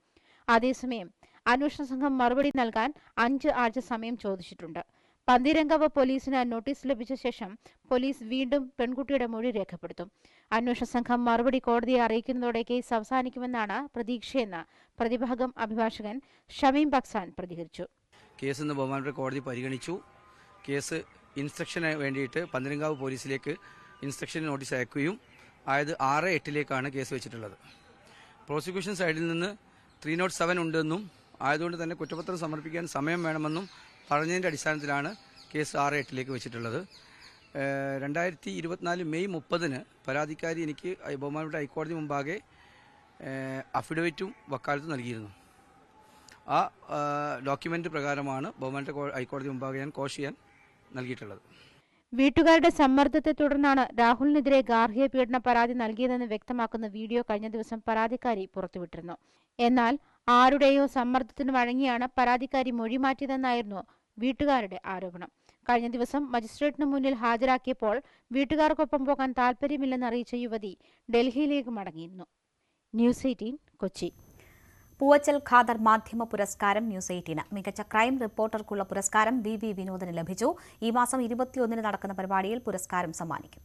അതേസമയം അന്വേഷണ സംഘം മറുപടി നൽകാൻ 5 ആഴ്ച സമയം ചോദിച്ചിട്ടുണ്ട്. പന്തീരങ്കാവ് പോലീസിന് നോട്ടീസ് ലഭിച്ച ശേഷം പോലീസ് വീണ്ടും പെൺകുട്ടിയുടെ മൊഴി രേഖപ്പെടുത്തും. അന്വേഷണ സംഘം മറുപടി കോടതിയെ അറിയിക്കുന്നതോടെ കേസ് അവസാനിക്കുമെന്നാണ് പ്രതീക്ഷയെന്ന് പ്രതിഭാഗം അഭിഭാഷകൻ ഷമീം ബക്സാൻ പ്രതികരിച്ചു. കേസ് ഇന്ന് ബഹുമാനപ്പെട്ട കോടതി പരിഗണിച്ചു. കേസ് ഇൻസ്ട്രക്ഷന് വേണ്ടിയിട്ട് പന്തീരങ്കാവ് പോലീസിലേക്ക് ഇൻസ്ട്രക്ഷൻ നോട്ടീസ് അയക്കുകയും ആയത് 6/8 കേസ് വെച്ചിട്ടുള്ളത്. പ്രോസിക്യൂഷൻ സൈഡിൽ നിന്ന് 307 ഉണ്ടെന്നും ആയതുകൊണ്ട് തന്നെ കുറ്റപത്രം സമർപ്പിക്കാൻ സമയം വേണമെന്നും പറഞ്ഞതിൻ്റെ അടിസ്ഥാനത്തിലാണ് കേസ് 6/8 വെച്ചിട്ടുള്ളത്. 2024 മെയ് 30 പരാതിക്കാരി എനിക്ക് ബഹുമാനപ്പെട്ട ഹൈക്കോടതി മുമ്പാകെ അഫിഡവിറ്റും വക്കാലത്തും നൽകിയിരുന്നു. ആ ഡോക്യുമെന്റ് പ്രകാരമാണ് ബഹുമാനപ്പെട്ട ഹൈക്കോടതി മുമ്പാകെ ഞാൻ കോഷ് ചെയ്യാൻ നൽകിയിട്ടുള്ളത്. വീട്ടുകാരുടെ സമ്മർദ്ദത്തെ തുടർന്നാണ് രാഹുലിനെതിരെ ഗാർഹിക പീഡന പരാതി നൽകിയതെന്ന് വ്യക്തമാക്കുന്ന വീഡിയോ കഴിഞ്ഞ ദിവസം പരാതിക്കാരി പുറത്തുവിട്ടിരുന്നു. എന്നാൽ ആരുടെയോ സമ്മർദ്ദത്തിന് വഴങ്ങിയാണ് പരാതിക്കാരി മൊഴി മാറ്റിയതെന്നായിരുന്നു വീട്ടുകാരുടെ ആരോപണം. കഴിഞ്ഞ ദിവസം മജിസ്ട്രേറ്റിന് മുന്നിൽ ഹാജരാക്കിയപ്പോൾ വീട്ടുകാർക്കൊപ്പം പോകാൻ താൽപര്യമില്ലെന്ന് അറിയിച്ച യുവതി ഡൽഹിയിലേക്ക് മടങ്ങിയിരുന്നു. ന്യൂസ് 18 കൊച്ചി. പൂവച്ചൽ ഖാദർ മാധ്യമ പുരസ്കാരം ന്യൂസ് 18. മികച്ച ക്രൈം റിപ്പോർട്ടർക്കുള്ള പുരസ്കാരം BV വിനോദിന് ലഭിച്ചു. ഈ മാസം 21 നടക്കുന്ന പരിപാടിയിൽ പുരസ്കാരം സമ്മാനിക്കും.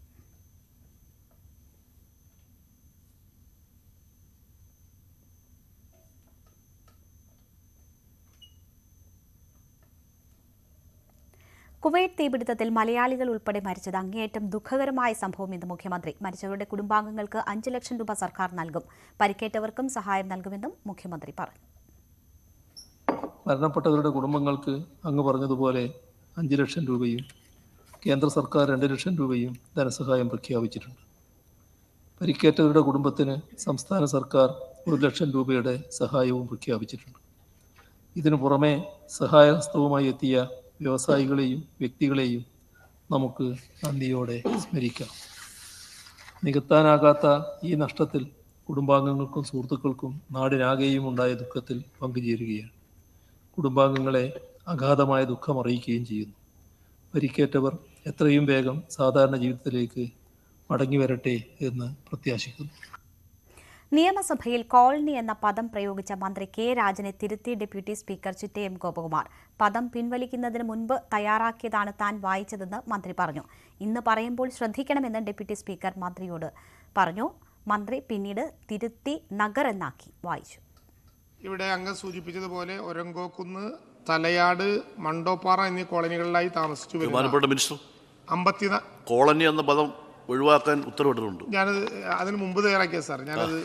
കുവൈറ്റ് തീപിടുത്തത്തിൽ മലയാളികൾ ഉൾപ്പെടെ മരിച്ചത് അങ്ങേയറ്റം ദുഃഖകരമായ സംഭവം എന്ന് മുഖ്യമന്ത്രി. മരിച്ചവരുടെ കുടുംബാംഗങ്ങൾക്ക് 5 ലക്ഷം രൂപ സർക്കാർ നൽകും. പരിക്കേറ്റവർക്കും സഹായം നൽകുമെന്നും മുഖ്യമന്ത്രി പറഞ്ഞു. മരണപ്പെട്ടവരുടെ കുടുംബങ്ങൾക്ക് അങ്ങ് പറഞ്ഞതുപോലെ 5 ലക്ഷം രൂപയും കേന്ദ്ര സർക്കാർ 2 ലക്ഷം രൂപയും ധനസഹായം പ്രഖ്യാപിച്ചിട്ടുണ്ട്. പരിക്കേറ്റവരുടെ കുടുംബത്തിന് സംസ്ഥാന സർക്കാർ 1 ലക്ഷം രൂപയുടെ സഹായവും പ്രഖ്യാപിച്ചിട്ടുണ്ട്. ഇതിനു പുറമെ സഹായഹസ്തവുമായി എത്തിയ വ്യവസായികളെയും വ്യക്തികളെയും നമുക്ക് നന്ദിയോടെ സ്മരിക്കാം. നികത്താനാകാത്ത ഈ നഷ്ടത്തിൽ കുടുംബാംഗങ്ങൾക്കും സുഹൃത്തുക്കൾക്കും നാടിനാകെയും ഉണ്ടായ ദുഃഖത്തിൽ പങ്കുചേരുകയാണ്. കുടുംബാംഗങ്ങളെ അഗാധമായ ദുഃഖം അറിയിക്കുകയും ചെയ്യുന്നു. പരിക്കേറ്റവർ എത്രയും വേഗം സാധാരണ ജീവിതത്തിലേക്ക് മടങ്ങി വരട്ടെ എന്ന് പ്രത്യാശിക്കുന്നു. നിയമസഭയിൽ കോളനി എന്ന പദം പ്രയോഗിച്ച മന്ത്രി കെ രാജനെ തിരുത്തി ഡെപ്യൂട്ടി സ്പീക്കർ ചിറ്റയം ഗോപകുമാർ. പദം പിൻവലിക്കുന്നതിന് മുൻപ് തയ്യാറാക്കിയതാണ് താൻ വായിച്ചതെന്ന് മന്ത്രി പറഞ്ഞു. ഇന്ന് പറയുമ്പോൾ ശ്രദ്ധിക്കണമെന്ന് ഡെപ്യൂട്ടി സ്പീക്കർ മന്ത്രിയോട് പറഞ്ഞു. മന്ത്രി പിന്നീട് തിരുത്തി നഗർ എന്നാക്കി വായിച്ചു. ഇവിടെ അങ്ങ് സൂചിപ്പിച്ചതുപോലെ ഒരങ്കോക്കുന്ന്, തലയാട്, മണ്ടോപ്പാറ എന്നീ കോളനികളിലായി താമസിച്ചു മിനിസ്റ്റർ കോളനി എന്ന പദം ഒഴിവാക്കാൻ ഉത്തരവിട്ടിട്ടുണ്ട്. ഞാനത് അതിന് മുമ്പ് തയ്യാറാക്കിയ സാർ, ഞാനത്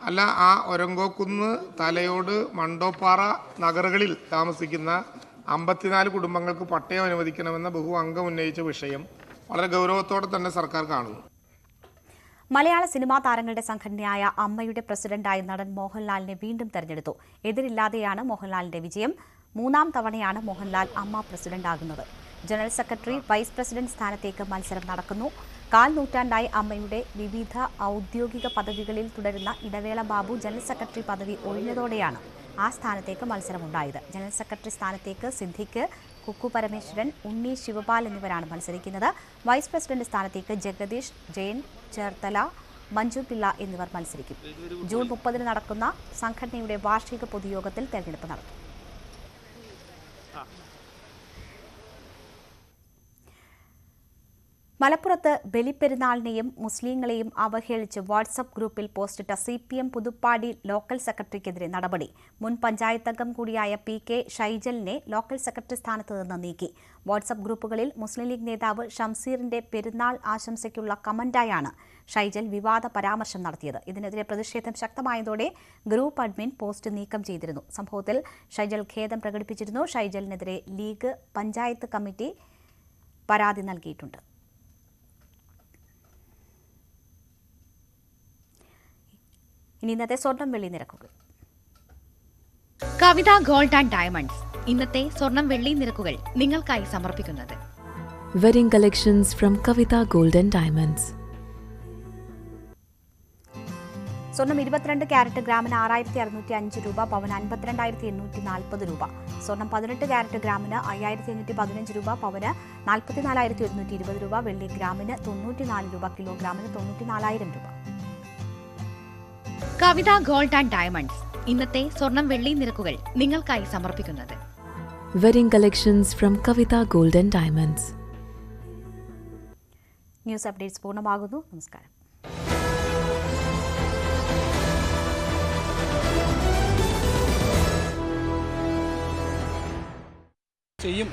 അല്ല, ആ ഒരങ്കോക്കുന്ന്, തലയോട്, മണ്ടോപ്പാറ നഗറുകളിൽ താമസിക്കുന്ന 54 കുടുംബങ്ങൾക്ക് പട്ടയം അനുവദിക്കണമെന്ന ബഹു അംഗം ഉന്നയിച്ച വിഷയം വളരെ ഗൗരവത്തോടെ തന്നെ സർക്കാർ കാണുന്നു. മലയാള സിനിമാ താരങ്ങളുടെ സംഘടനയായ അമ്മയുടെ പ്രസിഡന്റായി നടൻ മോഹൻലാലിനെ വീണ്ടും തെരഞ്ഞെടുത്തു. എതിരില്ലാതെയാണ് മോഹൻലാലിന്റെ വിജയം. 3ാം തവണയാണ് മോഹൻലാൽ അമ്മ പ്രസിഡന്റാകുന്നത്. ജനറൽ സെക്രട്ടറി, വൈസ് പ്രസിഡന്റ് സ്ഥാനത്തേക്ക് മത്സരം നടക്കുന്നു. 1/4 നൂറ്റാണ്ടായി അമ്മയുടെ വിവിധ ഔദ്യോഗിക പദവികളിൽ തുടരുന്ന ഇടവേള ബാബു ജനറൽ സെക്രട്ടറി പദവി ഒഴിഞ്ഞതോടെയാണ് ആ സ്ഥാനത്തേക്ക് മത്സരമുണ്ടായത്. ജനറൽ സെക്രട്ടറി സ്ഥാനത്തേക്ക് സിദ്ദിഖ്, കുക്കു പരമേശ്വരൻ, ഉണ്ണി ശിവപാൽ എന്നിവരാണ് മത്സരിക്കുന്നത്. വൈസ് പ്രസിഡന്റ് സ്ഥാനത്തേക്ക് ജഗദീഷ്, ജയൻ ചേർത്തല, മഞ്ജു പിള്ള എന്നിവർ മത്സരിക്കും. ജൂൺ 30 നടക്കുന്ന സംഘടനയുടെ വാർഷിക പൊതുയോഗത്തിൽ തെരഞ്ഞെടുപ്പ് നടത്തും. മലപ്പുറത്ത് ബലിപ്പെരുന്നാളിനെയും മുസ്ലിങ്ങളെയും അവഹേളിച്ച് വാട്സ്ആപ്പ് ഗ്രൂപ്പിൽ പോസ്റ്റിട്ട CPM പുതുപ്പാടി ലോക്കൽ സെക്രട്ടറിക്കെതിരെ നടപടി. മുൻ പഞ്ചായത്ത് അംഗം കൂടിയായ PK ഷൈജലിനെ ലോക്കൽ സെക്രട്ടറി സ്ഥാനത്ത് നിന്ന് നീക്കി. വാട്സ്ആപ്പ് ഗ്രൂപ്പുകളിൽ മുസ്ലിം ലീഗ് നേതാവ് ഷംസീറിന്റെ പെരുന്നാൾ ആശംസയ്ക്കുള്ള കമന്റായാണ് ഷൈജൽ വിവാദ പരാമർശം നടത്തിയത്. ഇതിനെതിരെ പ്രതിഷേധം ശക്തമായതോടെ ഗ്രൂപ്പ് അഡ്മിൻ പോസ്റ്റ് നീക്കം ചെയ്തിരുന്നു. സംഭവത്തിൽ ഷൈജൽ ഖേദം പ്രകടിപ്പിച്ചിരുന്നു. ഷൈജലിനെതിരെ ലീഗ് പഞ്ചായത്ത് കമ്മിറ്റി പരാതി നൽകിയിട്ടുണ്ട്. ഇനി ഇന്നത്തെ സ്വർണം വെള്ളി നിരക്കുകൾ. കവിത ഗോൾഡ് ആൻഡ് ഡയമണ്ട്സ് ഇന്നത്തെ സ്വർണം വെള്ളി നിരക്കുകൾ നിങ്ങൾക്കായി സമർപ്പിക്കുന്നത് wedding collections from Kavitha gold and diamonds. സ്വർണം 22 ക്യാരറ്റ് ഗ്രാമിന് 6605 രൂപ, പവന് 52,840 രൂപ. സ്വർണം 18 ക്യാരറ്റ് ഗ്രാമിന് 5815 രൂപ, പവന് 44,120 രൂപ. വെള്ളി ഗ്രാമിന് 94 രൂപ, കിലോഗ്രാമിന് 94,000 രൂപ. കവിത ഗോൾഡ് ആൻഡ് ഡയമണ്ട്സ് ഇന്നത്തെ സ്വർണം വെള്ളി നിരക്കുകൾ നിങ്ങൾക്കായി സമർപ്പിക്കുന്നത് wedding collections from Kavitha gold and diamonds. News updates പൂർണ്ണമാകുന്നു. നമസ്കാരം. ചെയ്യും